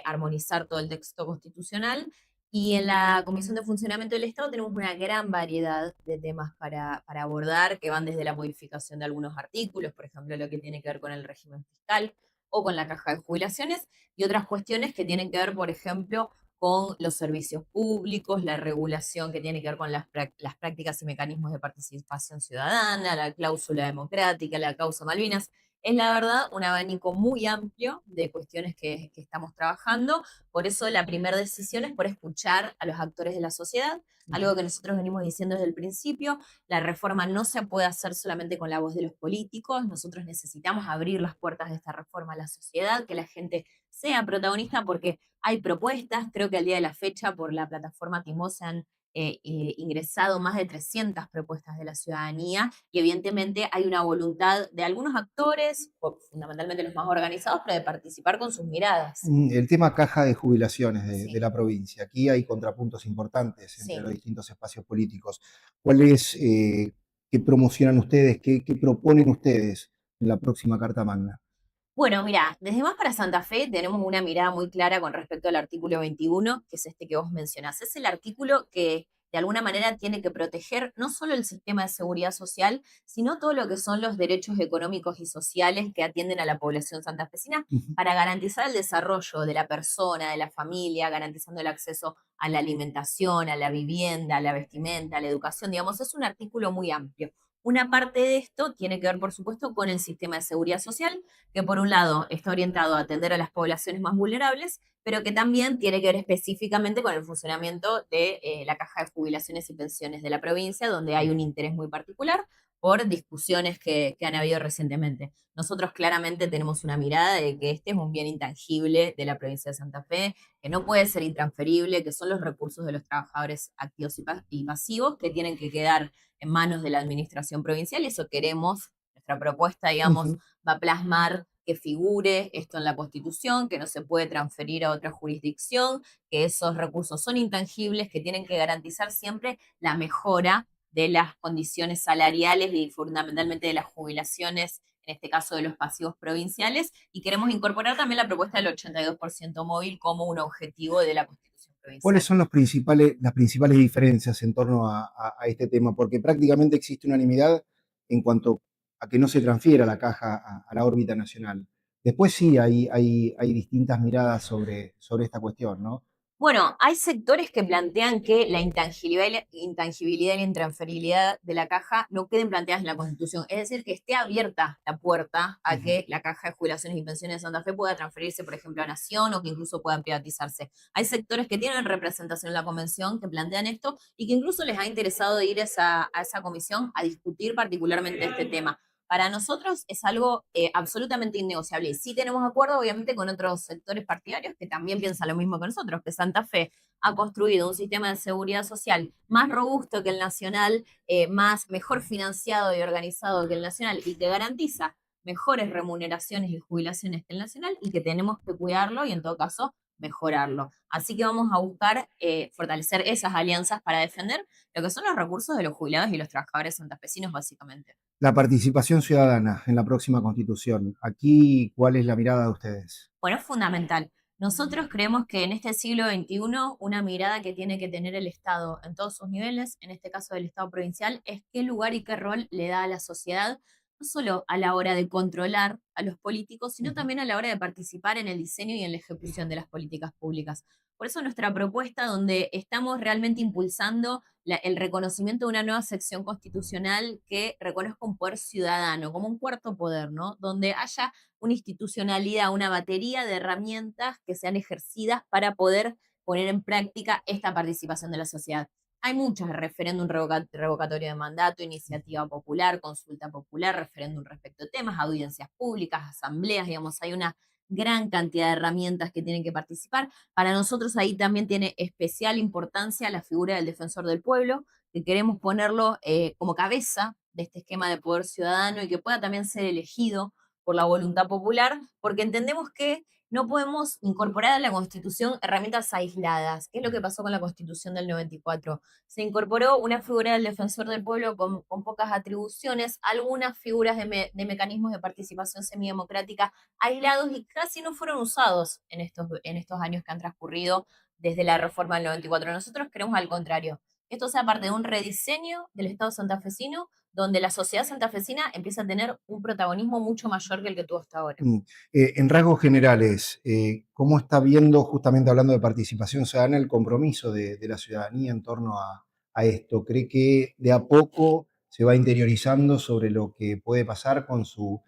armonizar todo el texto constitucional. Y en la Comisión de Funcionamiento del Estado tenemos una gran variedad de temas para abordar, que van desde la modificación de algunos artículos, por ejemplo, lo que tiene que ver con el régimen fiscal o con la caja de jubilaciones, y otras cuestiones que tienen que ver, por ejemplo, con los servicios públicos, la regulación que tiene que ver con las prácticas y mecanismos de participación ciudadana, la cláusula democrática, la causa Malvinas. Es la verdad un abanico muy amplio de cuestiones que estamos trabajando. Por eso la primera decisión es por escuchar a los actores de la sociedad, algo que nosotros venimos diciendo desde el principio. La reforma no se puede hacer solamente con la voz de los políticos. Nosotros necesitamos abrir las puertas de esta reforma a la sociedad, que la gente sea protagonista, porque hay propuestas. Creo que al día de la fecha por la plataforma Timó se han ingresado más de 300 propuestas de la ciudadanía, y evidentemente hay una voluntad de algunos actores, fundamentalmente los más organizados, pero de participar con sus miradas. El tema caja de jubilaciones Sí. de la provincia. Aquí hay contrapuntos importantes entre Sí. los distintos espacios políticos. ¿Cuáles, qué promocionan ustedes, qué proponen ustedes en la próxima Carta Magna? Bueno, mira, desde Más para Santa Fe tenemos una mirada muy clara con respecto al artículo 21, que es este que vos mencionás. Es el artículo que de alguna manera tiene que proteger no solo el sistema de seguridad social, sino todo lo que son los derechos económicos y sociales que atienden a la población santafesina, para garantizar el desarrollo de la persona, de la familia, garantizando el acceso a la alimentación, a la vivienda, a la vestimenta, a la educación. Digamos, es un artículo muy amplio. Una parte de esto tiene que ver, por supuesto, con el sistema de seguridad social, que por un lado está orientado a atender a las poblaciones más vulnerables, pero que también tiene que ver específicamente con el funcionamiento de la caja de jubilaciones y pensiones de la provincia, donde hay un interés muy particular por discusiones que han habido recientemente. Nosotros claramente tenemos una mirada de que este es un bien intangible de la provincia de Santa Fe, que no puede ser intransferible, que son los recursos de los trabajadores activos y pasivos que tienen que quedar en manos de la administración provincial, y eso queremos. Nuestra propuesta, digamos, va a plasmar que figure esto en la Constitución, que no se puede transferir a otra jurisdicción, que esos recursos son intangibles, que tienen que garantizar siempre la mejora de las condiciones salariales y fundamentalmente de las jubilaciones, en este caso de los pasivos provinciales, y queremos incorporar también la propuesta del 82% móvil como un objetivo de la Constitución provincial. ¿Cuáles son las principales diferencias en torno a este tema? Porque prácticamente existe unanimidad en cuanto a que no se transfiera la caja a la órbita nacional. Después sí hay distintas miradas sobre esta cuestión, ¿no? Bueno, hay sectores que plantean que la intangibilidad y la intransferibilidad de la caja no queden planteadas en la Constitución. Es decir, que esté abierta la puerta a que la caja de jubilaciones y pensiones de Santa Fe pueda transferirse, por ejemplo, a Nación, o que incluso puedan privatizarse. Hay sectores que tienen representación en la Convención que plantean esto, y que incluso les ha interesado ir a esa comisión a discutir particularmente este tema. Para nosotros es algo absolutamente innegociable. Y sí tenemos acuerdo, obviamente, con otros sectores partidarios que también piensan lo mismo que nosotros, que Santa Fe ha construido un sistema de seguridad social más robusto que el nacional, mejor financiado y organizado que el nacional, y que garantiza mejores remuneraciones y jubilaciones que el nacional, y que tenemos que cuidarlo y, en todo caso, mejorarlo. Así que vamos a buscar fortalecer esas alianzas para defender lo que son los recursos de los jubilados y los trabajadores santafesinos, básicamente. La participación ciudadana en la próxima Constitución. Aquí, ¿cuál es la mirada de ustedes? Bueno, es fundamental. Nosotros creemos que en este siglo XXI una mirada que tiene que tener el Estado en todos sus niveles, en este caso del Estado provincial, es qué lugar y qué rol le da a la sociedad, no solo a la hora de controlar a los políticos, sino también a la hora de participar en el diseño y en la ejecución de las políticas públicas. Por eso nuestra propuesta, donde estamos realmente impulsando el reconocimiento de una nueva sección constitucional que reconozca un poder ciudadano, como un cuarto poder, ¿no? Donde haya una institucionalidad, una batería de herramientas que sean ejercidas para poder poner en práctica esta participación de la sociedad. Hay muchas, referéndum revocatorio de mandato, iniciativa popular, consulta popular, referéndum respecto a temas, audiencias públicas, asambleas, digamos, hay una gran cantidad de herramientas que tienen que participar. Para nosotros ahí también tiene especial importancia la figura del defensor del pueblo, que queremos ponerlo como cabeza de este esquema de poder ciudadano y que pueda también ser elegido por la voluntad popular, porque entendemos que no podemos incorporar a la Constitución herramientas aisladas. ¿Qué es lo que pasó con la Constitución del 94? Se incorporó una figura del defensor del pueblo con pocas atribuciones, algunas figuras de mecanismos de participación semidemocrática aislados y casi no fueron usados en estos años que han transcurrido desde la reforma del 94. Nosotros queremos al contrario. Esto sea parte de un rediseño del Estado santafesino donde la sociedad santafesina empieza a tener un protagonismo mucho mayor que el que tuvo hasta ahora. En rasgos generales, ¿cómo está viendo, justamente hablando de participación ciudadana, el compromiso de la ciudadanía en torno a esto? ¿Cree que de a poco se va interiorizando sobre lo que puede pasar con su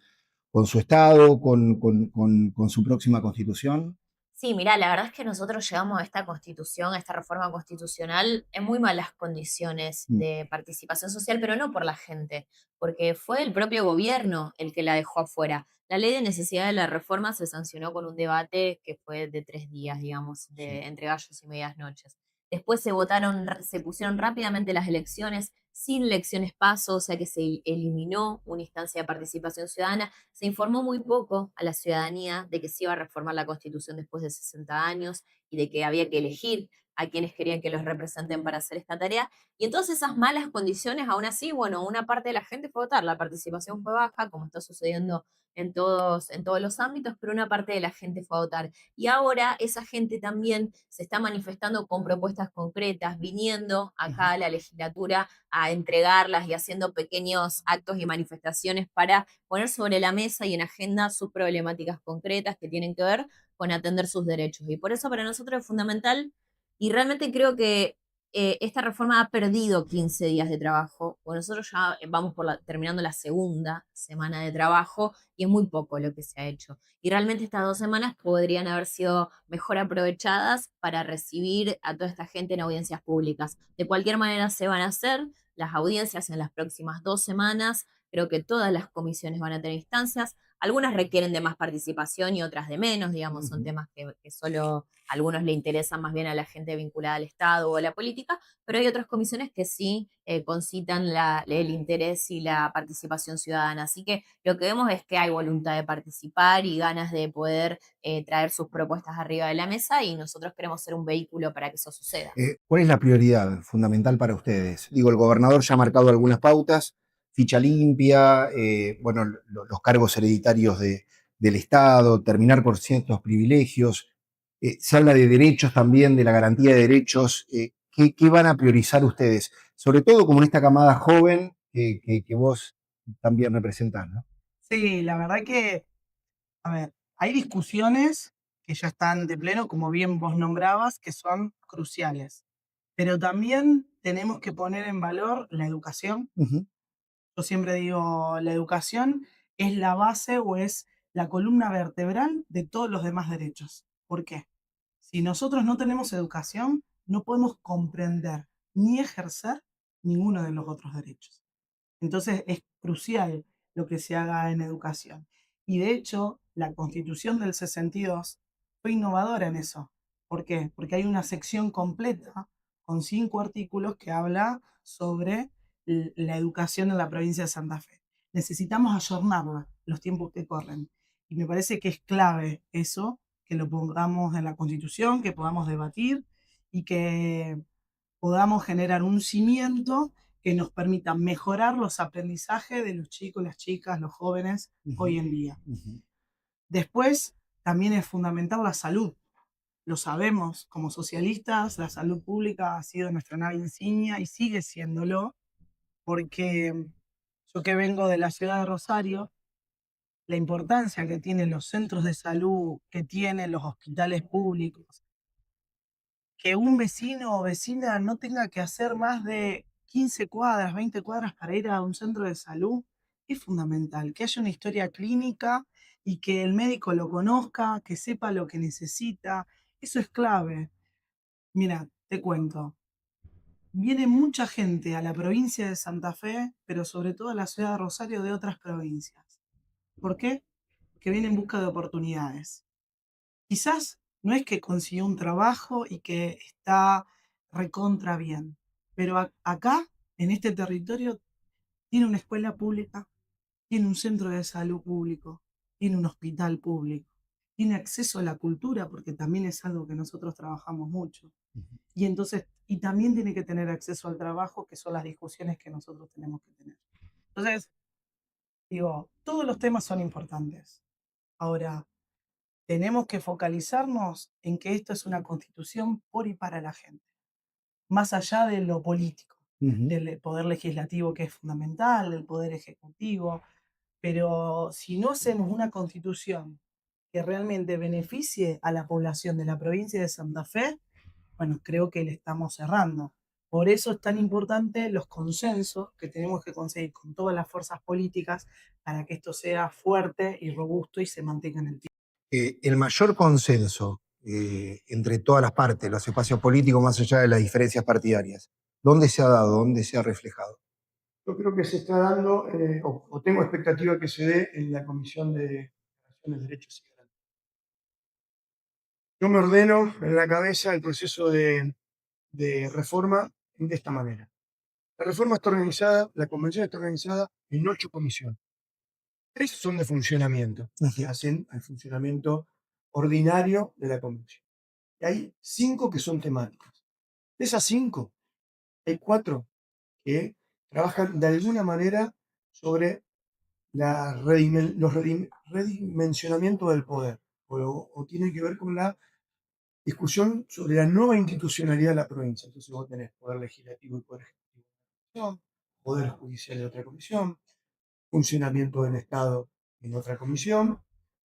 Estado, con su próxima constitución? Sí, mira, la verdad es que nosotros llegamos a esta constitución, a esta reforma constitucional, en muy malas condiciones Mm, de participación social, pero no por la gente, porque fue el propio gobierno el que la dejó afuera. La ley de necesidad de la reforma se sancionó con un debate que fue de 3 días, digamos, sí. entre gallos y medias noches. Después se pusieron rápidamente las elecciones, sin elecciones paso, o sea que se eliminó una instancia de participación ciudadana. Se informó muy poco a la ciudadanía de que se iba a reformar la Constitución después de 60 años y de que había que elegir a quienes querían que los representen para hacer esta tarea. Y entonces esas malas condiciones, aún así, bueno, una parte de la gente fue a votar, la participación fue baja, como está sucediendo en todos los ámbitos, pero una parte de la gente fue a votar. Y ahora esa gente también se está manifestando con propuestas concretas, viniendo acá a la legislatura a entregarlas y haciendo pequeños actos y manifestaciones para poner sobre la mesa y en agenda sus problemáticas concretas que tienen que ver con atender sus derechos. Y por eso para nosotros es fundamental y realmente creo que esta reforma ha perdido 15 días de trabajo, porque nosotros ya vamos terminando la segunda semana de trabajo y es muy poco lo que se ha hecho. Y realmente estas 2 semanas podrían haber sido mejor aprovechadas para recibir a toda esta gente en audiencias públicas. De cualquier manera se van a hacer las audiencias en las próximas 2 semanas. Creo que todas las comisiones van a tener instancias. Algunas requieren de más participación y otras de menos, digamos, son temas que solo a algunos le interesan más bien a la gente vinculada al Estado o a la política, pero hay otras comisiones que sí concitan el interés y la participación ciudadana. Así que lo que vemos es que hay voluntad de participar y ganas de poder traer sus propuestas arriba de la mesa y nosotros queremos ser un vehículo para que eso suceda. ¿Cuál es la prioridad fundamental para ustedes? Digo, el gobernador ya ha marcado algunas pautas, ficha limpia, bueno, los cargos hereditarios del Estado, terminar por ciertos privilegios. Se habla de derechos también, de la garantía de derechos. ¿Qué van a priorizar ustedes? Sobre todo como en esta camada joven que vos también representás, ¿no? Sí, la verdad que, a ver, hay discusiones que ya están de pleno, como bien vos nombrabas, que son cruciales. Pero también tenemos que poner en valor la educación. Ujú. Yo siempre digo, la educación es la base o es la columna vertebral de todos los demás derechos. ¿Por qué? Si nosotros no tenemos educación, no podemos comprender ni ejercer ninguno de los otros derechos. Entonces es crucial lo que se haga en educación. Y de hecho, la Constitución del 62 fue innovadora en eso. ¿Por qué? Porque hay una sección completa con 5 artículos que habla sobre la educación en la provincia de Santa Fe. Necesitamos ayornarla los tiempos que corren. Y me parece que es clave eso, que lo pongamos en la Constitución, que podamos debatir y que podamos generar un cimiento que nos permita mejorar los aprendizajes de los chicos, las chicas, los jóvenes hoy en día. Ujú. Después, también es fundamental la salud. lo sabemos, como socialistas, la salud pública ha sido nuestra nave insignia y sigue siéndolo, porque yo que vengo de la ciudad de Rosario, la importancia que tienen los centros de salud, que tienen los hospitales públicos, que un vecino o vecina no tenga que hacer más de 15 cuadras, 20 cuadras para ir a un centro de salud, es fundamental. Que haya una historia clínica y que el médico lo conozca, que sepa lo que necesita, eso es clave. Mira, te cuento, viene mucha gente a la provincia de Santa Fe, pero sobre todo a la ciudad de Rosario de otras provincias. ¿Por qué? Porque viene en busca de oportunidades. Quizás no es que consiguió un trabajo y que está recontra bien, pero acá, en este territorio, tiene una escuela pública, tiene un centro de salud público, tiene un hospital público, tiene acceso a la cultura, porque también es algo que nosotros trabajamos mucho. Y entonces, y también tiene que tener acceso al trabajo, que son las discusiones que nosotros tenemos que tener. Entonces, digo, todos los temas son importantes. Ahora, tenemos que focalizarnos en que esto es una constitución por y para la gente, más allá de lo político, del poder legislativo que es fundamental, del poder ejecutivo, pero si no hacemos una constitución que realmente beneficie a la población de la provincia de Santa Fe, bueno, creo que le estamos cerrando. Por eso es tan importante los consensos que tenemos que conseguir con todas las fuerzas políticas para que esto sea fuerte y robusto y se mantenga en el tiempo. El mayor consenso entre todas las partes, los espacios políticos, más allá de las diferencias partidarias, ¿dónde se ha dado? ¿Dónde se ha reflejado? Yo creo que se está dando, o tengo expectativa que se dé en la Comisión de Relaciones, Derechos y Garantías. Yo me ordeno en la cabeza el proceso de reforma de esta manera. La reforma está organizada, la convención está organizada en 8 comisiones. 3 son de funcionamiento, que hacen el funcionamiento ordinario de la convención. Y hay 5 que son temáticas. De esas 5, hay 4 que trabajan de alguna manera sobre los redimensionamientos del poder, o tiene que ver con la discusión sobre la nueva institucionalidad de la provincia. Entonces vos tenés poder legislativo y poder ejecutivo en una comisión, poder judicial en otra comisión, funcionamiento del Estado en otra comisión,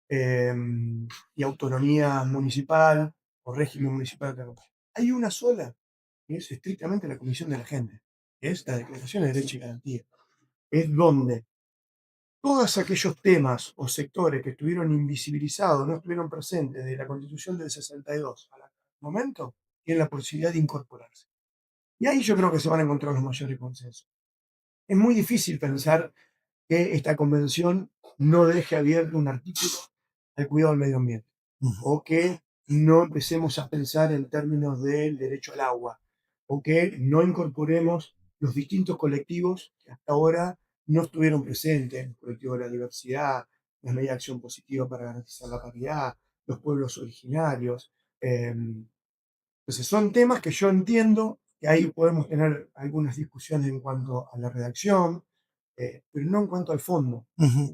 y autonomía municipal o régimen municipal en otra comisión. Hay una sola, que es estrictamente la Comisión de la Gente, que es la Declaración de Derechos y Garantías. Es donde todos aquellos temas o sectores que estuvieron invisibilizados, no estuvieron presentes de la Constitución del 62 al momento, tienen la posibilidad de incorporarse. Y ahí yo creo que se van a encontrar los mayores consensos. Es muy difícil pensar que esta convención no deje abierto un artículo al cuidado del medio ambiente, o que no empecemos a pensar en términos del derecho al agua, o que no incorporemos los distintos colectivos que hasta ahora no estuvieron presentes, el colectivo de la diversidad, las medidas de acción positiva para garantizar la paridad, los pueblos originarios. Entonces son temas que yo entiendo que ahí podemos tener algunas discusiones en cuanto a la redacción, pero no en cuanto al fondo,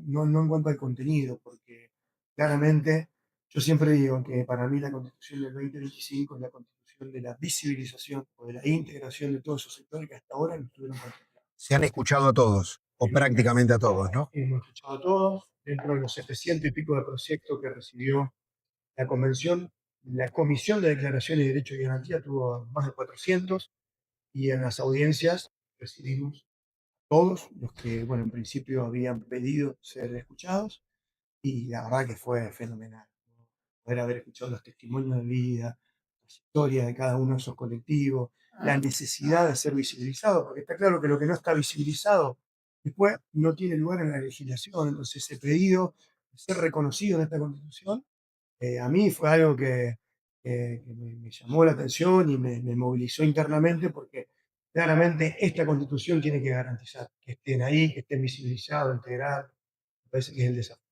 no en cuanto al contenido, porque claramente yo siempre digo que para mí la Constitución del 2025 es la Constitución de la visibilización o de la integración de todos esos sectores que hasta ahora no estuvieron contemplados. Se han escuchado a todos, o prácticamente a todos, ¿no? Hemos escuchado a todos, dentro de los 700 y pico de proyectos que recibió la convención. La Comisión de Declaraciones de Derechos y Garantía tuvo más de 400, y en las audiencias recibimos todos los que, bueno, en principio habían pedido ser escuchados, y la verdad que fue fenomenal, ¿no? Poder haber escuchado los testimonios de vida, las historias de cada uno de esos colectivos, la necesidad de ser visibilizado, porque está claro que lo que no está visibilizado después no tiene lugar en la legislación. Entonces ese pedido de ser reconocido en esta Constitución, a mí fue algo que me llamó la atención y me movilizó internamente, porque claramente esta Constitución tiene que garantizar que estén ahí, que estén visibilizados, integrados. Me parece que es el desafío.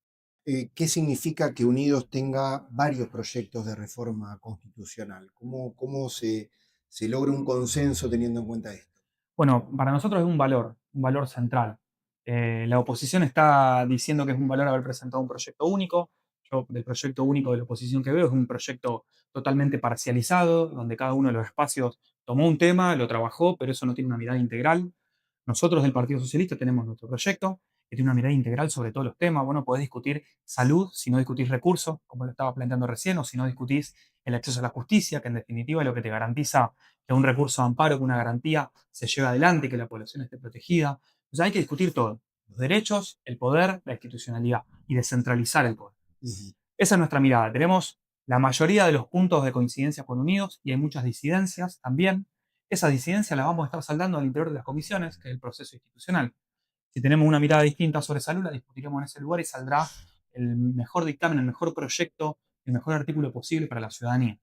¿Qué significa que Unidos tenga varios proyectos de reforma constitucional? ¿Cómo se logra un consenso teniendo en cuenta esto? Bueno, para nosotros es un valor central. La oposición está diciendo que es un valor haber presentado un proyecto único. Yo del proyecto único de la oposición que veo es un proyecto totalmente parcializado, donde cada uno de los espacios tomó un tema, lo trabajó, pero eso no tiene una mirada integral. Nosotros del Partido Socialista tenemos nuestro proyecto, que tiene una mirada integral sobre todos los temas. Bueno, podés discutir salud si no discutís recursos, como lo estaba planteando recién, o si no discutís el acceso a la justicia, que en definitiva es lo que te garantiza que un recurso de amparo, que una garantía se lleve adelante, que la población esté protegida. O sea, hay que discutir todo. Los derechos, el poder, la institucionalidad y descentralizar el poder. Esa es nuestra mirada. Tenemos la mayoría de los puntos de coincidencia con Unidos y hay muchas disidencias también. Esa disidencia la vamos a estar saldando al interior de las comisiones, que es el proceso institucional. Si tenemos una mirada distinta sobre salud, la discutiremos en ese lugar y saldrá el mejor dictamen, el mejor proyecto, el mejor artículo posible para la ciudadanía.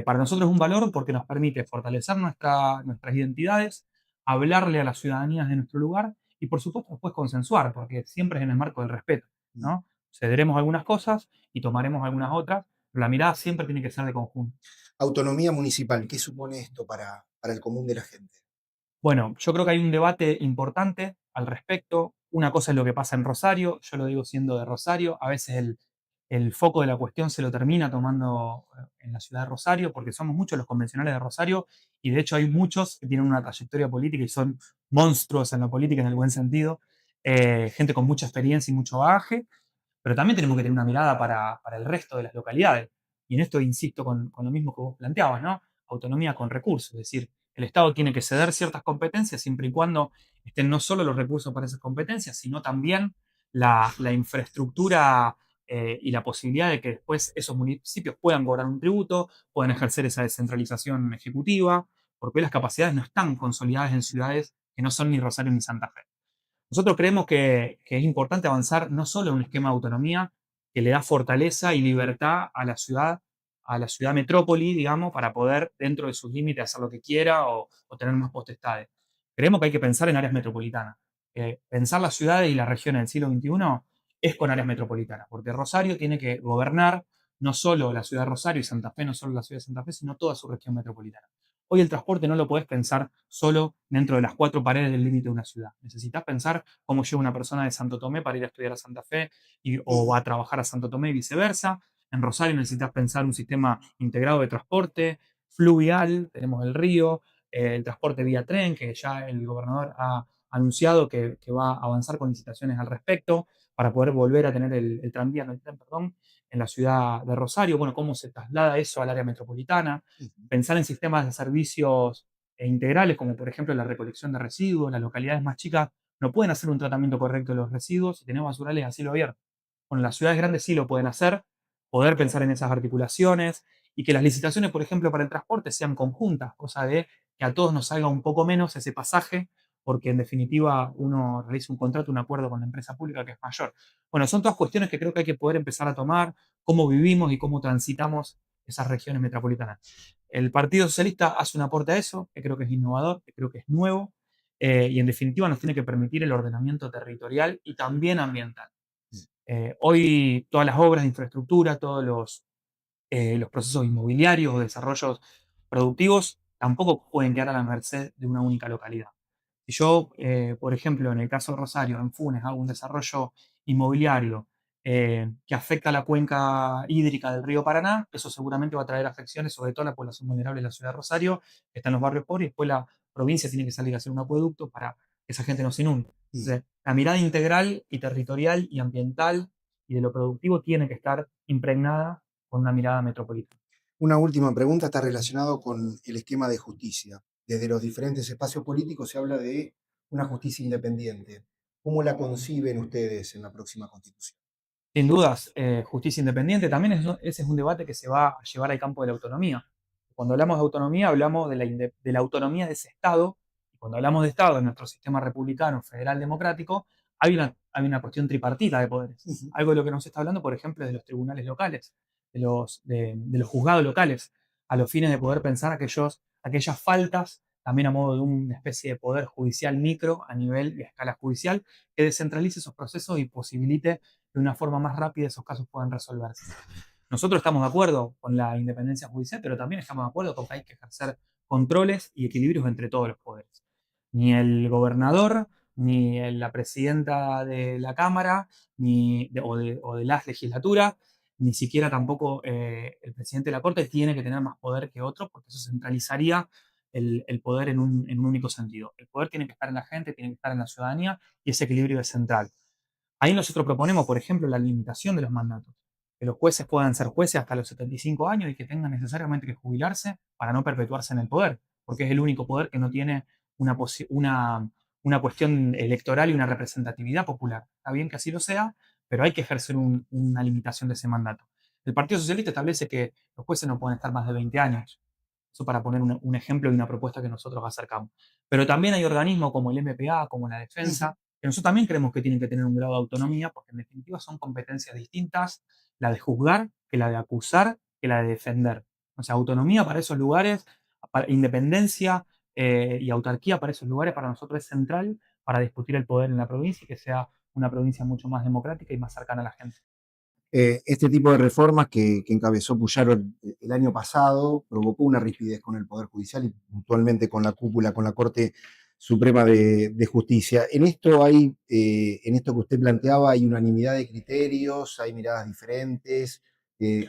Para nosotros es un valor porque nos permite fortalecer nuestras identidades, hablarle a las ciudadanías de nuestro lugar y, por supuesto, después consensuar, porque siempre es en el marco del respeto, ¿no? Cederemos algunas cosas y tomaremos algunas otras, pero la mirada siempre tiene que ser de conjunto. Autonomía municipal, ¿qué supone esto para el común de la gente? Bueno, yo creo que hay un debate importante al respecto. Una cosa es lo que pasa en Rosario, yo lo digo siendo de Rosario, a veces el foco de la cuestión se lo termina tomando en la ciudad de Rosario, porque somos muchos los convencionales de Rosario, y de hecho hay muchos que tienen una trayectoria política y son monstruos en la política en el buen sentido, gente con mucha experiencia y mucho bagaje, pero también tenemos que tener una mirada para el resto de las localidades. Y en esto insisto con lo mismo que vos planteabas, ¿no? Autonomía con recursos, es decir, el Estado tiene que ceder ciertas competencias siempre y cuando estén no solo los recursos para esas competencias, sino también la infraestructura y la posibilidad de que después esos municipios puedan cobrar un tributo, puedan ejercer esa descentralización ejecutiva, porque las capacidades no están consolidadas en ciudades que no son ni Rosario ni Santa Fe. Nosotros creemos que es importante avanzar no solo en un esquema de autonomía que le da fortaleza y libertad a la ciudad metrópoli, digamos, para poder dentro de sus límites hacer lo que quiera o tener más potestades. Creemos que hay que pensar en áreas metropolitanas. Pensar las ciudades y las regiones del siglo XXI es con áreas metropolitanas, porque Rosario tiene que gobernar no solo la ciudad de Rosario y Santa Fe, no solo la ciudad de Santa Fe, sino toda su región metropolitana. Hoy el transporte no lo podés pensar solo dentro de las 4 paredes del límite de una ciudad. Necesitas pensar cómo llega una persona de Santo Tomé para ir a estudiar a Santa Fe o va a trabajar a Santo Tomé y viceversa. En Rosario necesitas pensar un sistema integrado de transporte, fluvial, tenemos el río, el transporte vía tren, que ya el gobernador ha anunciado que va a avanzar con licitaciones al respecto para poder volver a tener el tranvía, no el tren, perdón, en la ciudad de Rosario. Bueno, cómo se traslada eso al área metropolitana. Pensar en sistemas de servicios integrales, como por ejemplo la recolección de residuos. Las localidades más chicas no pueden hacer un tratamiento correcto de los residuos si tenemos basurales a cielo abierto. Bueno, las ciudades grandes sí lo pueden hacer, poder pensar en esas articulaciones y que las licitaciones, por ejemplo, para el transporte sean conjuntas, cosa de que a todos nos salga un poco menos ese pasaje, porque en definitiva uno realiza un contrato, un acuerdo con la empresa pública que es mayor. Bueno, son todas cuestiones que creo que hay que poder empezar a tomar, cómo vivimos y cómo transitamos esas regiones metropolitanas. El Partido Socialista hace un aporte a eso, que creo que es innovador, que creo que es nuevo, y en definitiva nos tiene que permitir el ordenamiento territorial y también ambiental. Hoy todas las obras de infraestructura, todos los procesos inmobiliarios o desarrollos productivos tampoco pueden quedar a la merced de una única localidad. Si yo, por ejemplo, en el caso de Rosario, en Funes, hago un desarrollo inmobiliario que afecta a la cuenca hídrica del río Paraná, eso seguramente va a traer afecciones, sobre todo a la población vulnerable de la ciudad de Rosario, que está en los barrios pobres, y después la provincia tiene que salir a hacer un acueducto para que esa gente no se inunde. Entonces, la mirada integral y territorial y ambiental y de lo productivo tiene que estar impregnada con una mirada metropolitana. Una última pregunta está relacionado con el esquema de justicia. Desde los diferentes espacios políticos se habla de una justicia independiente. ¿Cómo la conciben ustedes en la próxima constitución? Sin dudas, justicia independiente también ese es un debate que se va a llevar al campo de la autonomía. Cuando hablamos de autonomía, hablamos de la autonomía de ese Estado. Y cuando hablamos de Estado en nuestro sistema republicano, federal, democrático, hay una cuestión tripartita de poderes. Algo de lo que nos está hablando, por ejemplo, de los tribunales locales, de los juzgados locales, a los fines de poder pensar aquellas faltas, también a modo de una especie de poder judicial micro a nivel de escala judicial, que descentralice esos procesos y posibilite de una forma más rápida esos casos puedan resolverse. Nosotros estamos de acuerdo con la independencia judicial, pero también estamos de acuerdo con que hay que ejercer controles y equilibrios entre todos los poderes. Ni el gobernador, ni la presidenta de la Cámara, o de la legislatura, ni siquiera tampoco el presidente de la Corte tiene que tener más poder que otro, porque eso centralizaría el poder en un único sentido. El poder tiene que estar en la gente, tiene que estar en la ciudadanía, y ese equilibrio es central. Ahí nosotros proponemos, por ejemplo, la limitación de los mandatos. Que los jueces puedan ser jueces hasta los 75 años y que tengan necesariamente que jubilarse para no perpetuarse en el poder, porque es el único poder que no tiene una cuestión electoral y una representatividad popular. Está bien que así lo sea, pero hay que ejercer una limitación de ese mandato. El Partido Socialista establece que los jueces no pueden estar más de 20 años. Eso para poner un ejemplo de una propuesta que nosotros acercamos. Pero también hay organismos como el MPA, como la Defensa, que nosotros también creemos que tienen que tener un grado de autonomía, porque en definitiva son competencias distintas, la de juzgar, que la de acusar, que la de defender. O sea, autonomía para esos lugares, independencia y autarquía para esos lugares, para nosotros es central para discutir el poder en la provincia y que sea una provincia mucho más democrática y más cercana a la gente. Este tipo de reformas que encabezó Puyaro el año pasado provocó una rigidez con el Poder Judicial y puntualmente con la cúpula, con la Corte Suprema de Justicia. En esto en esto que usted planteaba, hay unanimidad de criterios, hay miradas diferentes,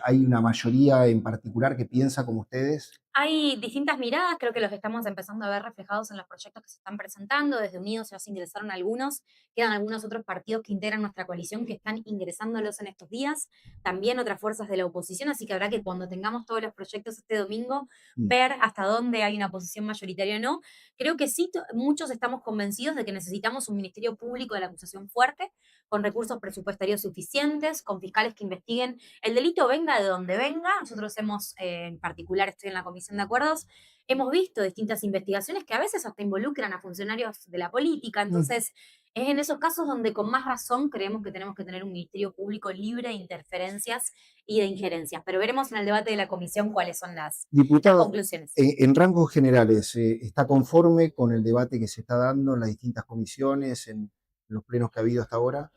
hay una mayoría en particular que piensa como ustedes. Hay distintas miradas, creo que los estamos empezando a ver reflejados en los proyectos que se están presentando. Desde Unidos ya se ingresaron algunos, quedan algunos otros partidos que integran nuestra coalición que están ingresándolos en estos días, también otras fuerzas de la oposición, así que habrá que cuando tengamos todos los proyectos este domingo, ver hasta dónde hay una posición mayoritaria o no. Creo que sí, muchos estamos convencidos de que necesitamos un Ministerio Público de la Acusación fuerte, con recursos presupuestarios suficientes, con fiscales que investiguen el delito venga de donde venga. Nosotros en particular estoy en la Comisión de Acuerdos, hemos visto distintas investigaciones que a veces hasta involucran a funcionarios de la política, entonces es en esos casos donde con más razón creemos que tenemos que tener un Ministerio Público libre de interferencias y de injerencias, pero veremos en el debate de la comisión cuáles son las conclusiones. En rangos generales, ¿está conforme con el debate que se está dando en las distintas comisiones, en los plenos que ha habido hasta ahora?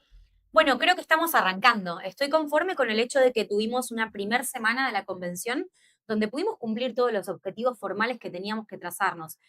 Bueno, creo que estamos arrancando. Estoy conforme con el hecho de que tuvimos una primera semana de la convención donde pudimos cumplir todos los objetivos formales que teníamos que trazarnos.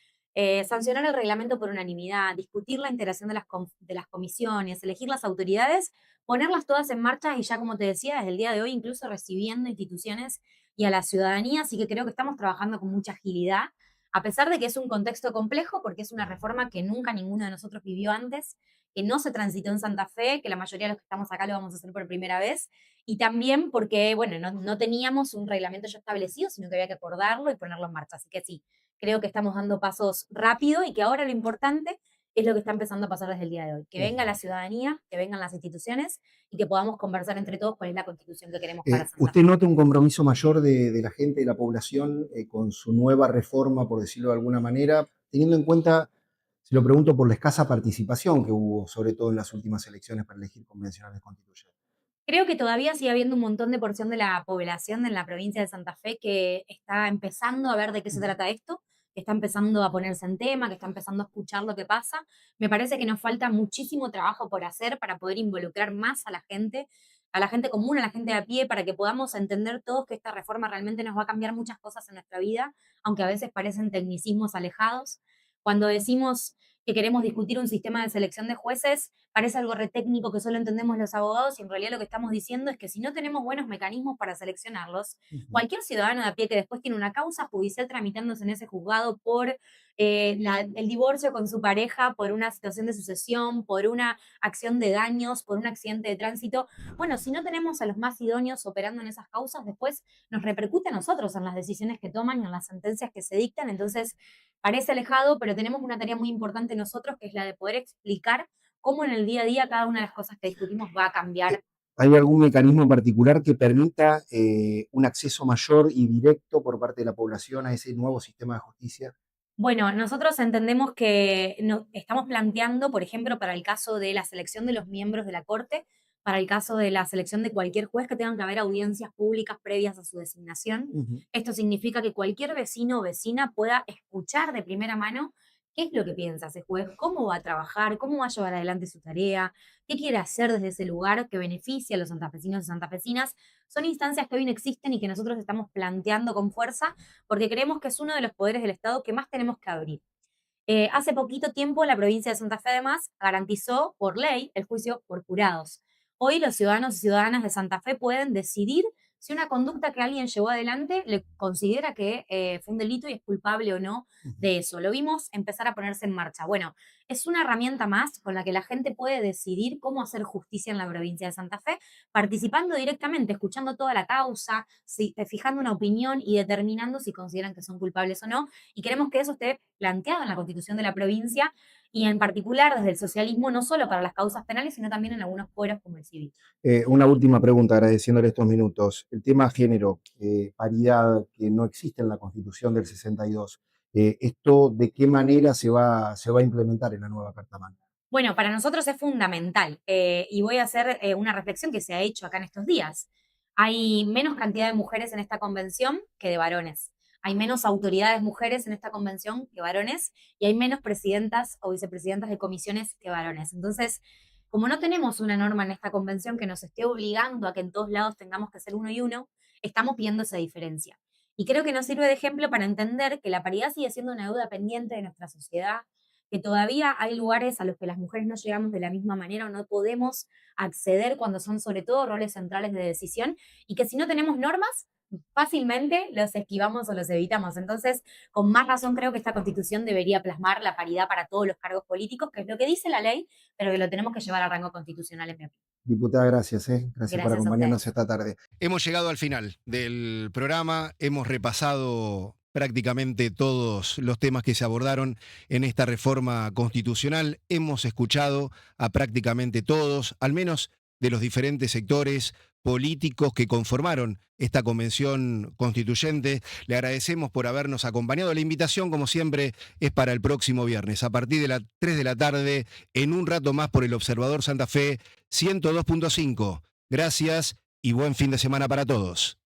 Sancionar el reglamento por unanimidad, discutir la integración de las comisiones, elegir las autoridades, ponerlas todas en marcha y ya, como te decía, desde el día de hoy incluso recibiendo instituciones y a la ciudadanía, así que creo que estamos trabajando con mucha agilidad, a pesar de que es un contexto complejo, porque es una reforma que nunca ninguno de nosotros vivió antes, que no se transitó en Santa Fe, que la mayoría de los que estamos acá lo vamos a hacer por primera vez, y también porque, bueno, no teníamos un reglamento ya establecido, sino que había que acordarlo y ponerlo en marcha. Así que sí, creo que estamos dando pasos rápido y que ahora lo importante es lo que está empezando a pasar desde el día de hoy. Que venga la ciudadanía, que vengan las instituciones y que podamos conversar entre todos cuál es la constitución que queremos para Santa Fe. ¿Usted nota un compromiso mayor de la gente, de la población, con su nueva reforma, por decirlo de alguna manera, teniendo en cuenta, se lo pregunto por la escasa participación que hubo, sobre todo en las últimas elecciones para elegir convencionales constituyentes? Creo que todavía sigue habiendo un montón de porción de la población en la provincia de Santa Fe que está empezando a ver de qué se trata esto, que está empezando a ponerse en tema, que está empezando a escuchar lo que pasa. Me parece que nos falta muchísimo trabajo por hacer para poder involucrar más a la gente común, a la gente de a pie, para que podamos entender todos que esta reforma realmente nos va a cambiar muchas cosas en nuestra vida, aunque a veces parecen tecnicismos alejados. Cuando decimos que queremos discutir un sistema de selección de jueces, parece algo re técnico que solo entendemos los abogados y en realidad lo que estamos diciendo es que si no tenemos buenos mecanismos para seleccionarlos, cualquier ciudadano de a pie que después tiene una causa judicial tramitándose en ese juzgado por el divorcio con su pareja, por una situación de sucesión, por una acción de daños, por un accidente de tránsito, bueno, si no tenemos a los más idóneos operando en esas causas, después nos repercute a nosotros en las decisiones que toman y en las sentencias que se dictan, entonces parece alejado, pero tenemos una tarea muy importante nosotros, que es la de poder explicar cómo en el día a día cada una de las cosas que discutimos va a cambiar. ¿Hay algún mecanismo en particular que permita un acceso mayor y directo por parte de la población a ese nuevo sistema de justicia? Bueno, nosotros entendemos que estamos planteando, por ejemplo, para el caso de la selección de los miembros de la Corte, para el caso de la selección de cualquier juez, que tengan que haber audiencias públicas previas a su designación. Esto significa que cualquier vecino o vecina pueda escuchar de primera mano qué es lo que piensa ese juez, cómo va a trabajar, cómo va a llevar adelante su tarea, qué quiere hacer desde ese lugar que beneficie a los santafesinos y santafesinas. Son instancias que hoy no existen y que nosotros estamos planteando con fuerza porque creemos que es uno de los poderes del Estado que más tenemos que abrir. Hace poquito tiempo la provincia de Santa Fe además garantizó por ley el juicio por jurados. Hoy los ciudadanos y ciudadanas de Santa Fe pueden decidir si una conducta que alguien llevó adelante le considera que fue un delito y es culpable o no de eso. Lo vimos empezar a ponerse en marcha. Bueno, es una herramienta más con la que la gente puede decidir cómo hacer justicia en la provincia de Santa Fe, participando directamente, escuchando toda la causa, fijando una opinión y determinando si consideran que son culpables o no. Y queremos que eso esté planteado en la Constitución de la provincia y en particular desde el socialismo, no solo para las causas penales, sino también en algunos fueros como el civil. Una última pregunta, agradeciéndole estos minutos. El tema género, paridad, que no existe en la Constitución del 62, ¿esto de qué manera se va a implementar en la nueva Carta Magna? Bueno, para nosotros es fundamental y voy a hacer una reflexión que se ha hecho acá en estos días. Hay menos cantidad de mujeres en esta convención que de varones. Hay menos autoridades mujeres en esta convención que varones y hay menos presidentas o vicepresidentas de comisiones que varones. Entonces, como no tenemos una norma en esta convención que nos esté obligando a que en todos lados tengamos que ser uno y uno, estamos viendo esa diferencia. Y creo que nos sirve de ejemplo para entender que la paridad sigue siendo una deuda pendiente de nuestra sociedad, que todavía hay lugares a los que las mujeres no llegamos de la misma manera o no podemos acceder cuando son sobre todo roles centrales de decisión y que si no tenemos normas, fácilmente los esquivamos o los evitamos. Entonces, con más razón creo que esta Constitución debería plasmar la paridad para todos los cargos políticos, que es lo que dice la ley, pero que lo tenemos que llevar a rango constitucional en mi opinión. Diputada, gracias. Gracias por Gracias a acompañarnos esta tarde. Hemos llegado al final del programa, hemos repasado prácticamente todos los temas que se abordaron en esta reforma constitucional, hemos escuchado a prácticamente todos, al menos de los diferentes sectores políticos que conformaron esta convención constituyente. Le agradecemos por habernos acompañado. La invitación, como siempre, es para el próximo viernes, a partir de las 3 de la tarde, en un rato más por el Observador Santa Fe 102.5. Gracias y buen fin de semana para todos.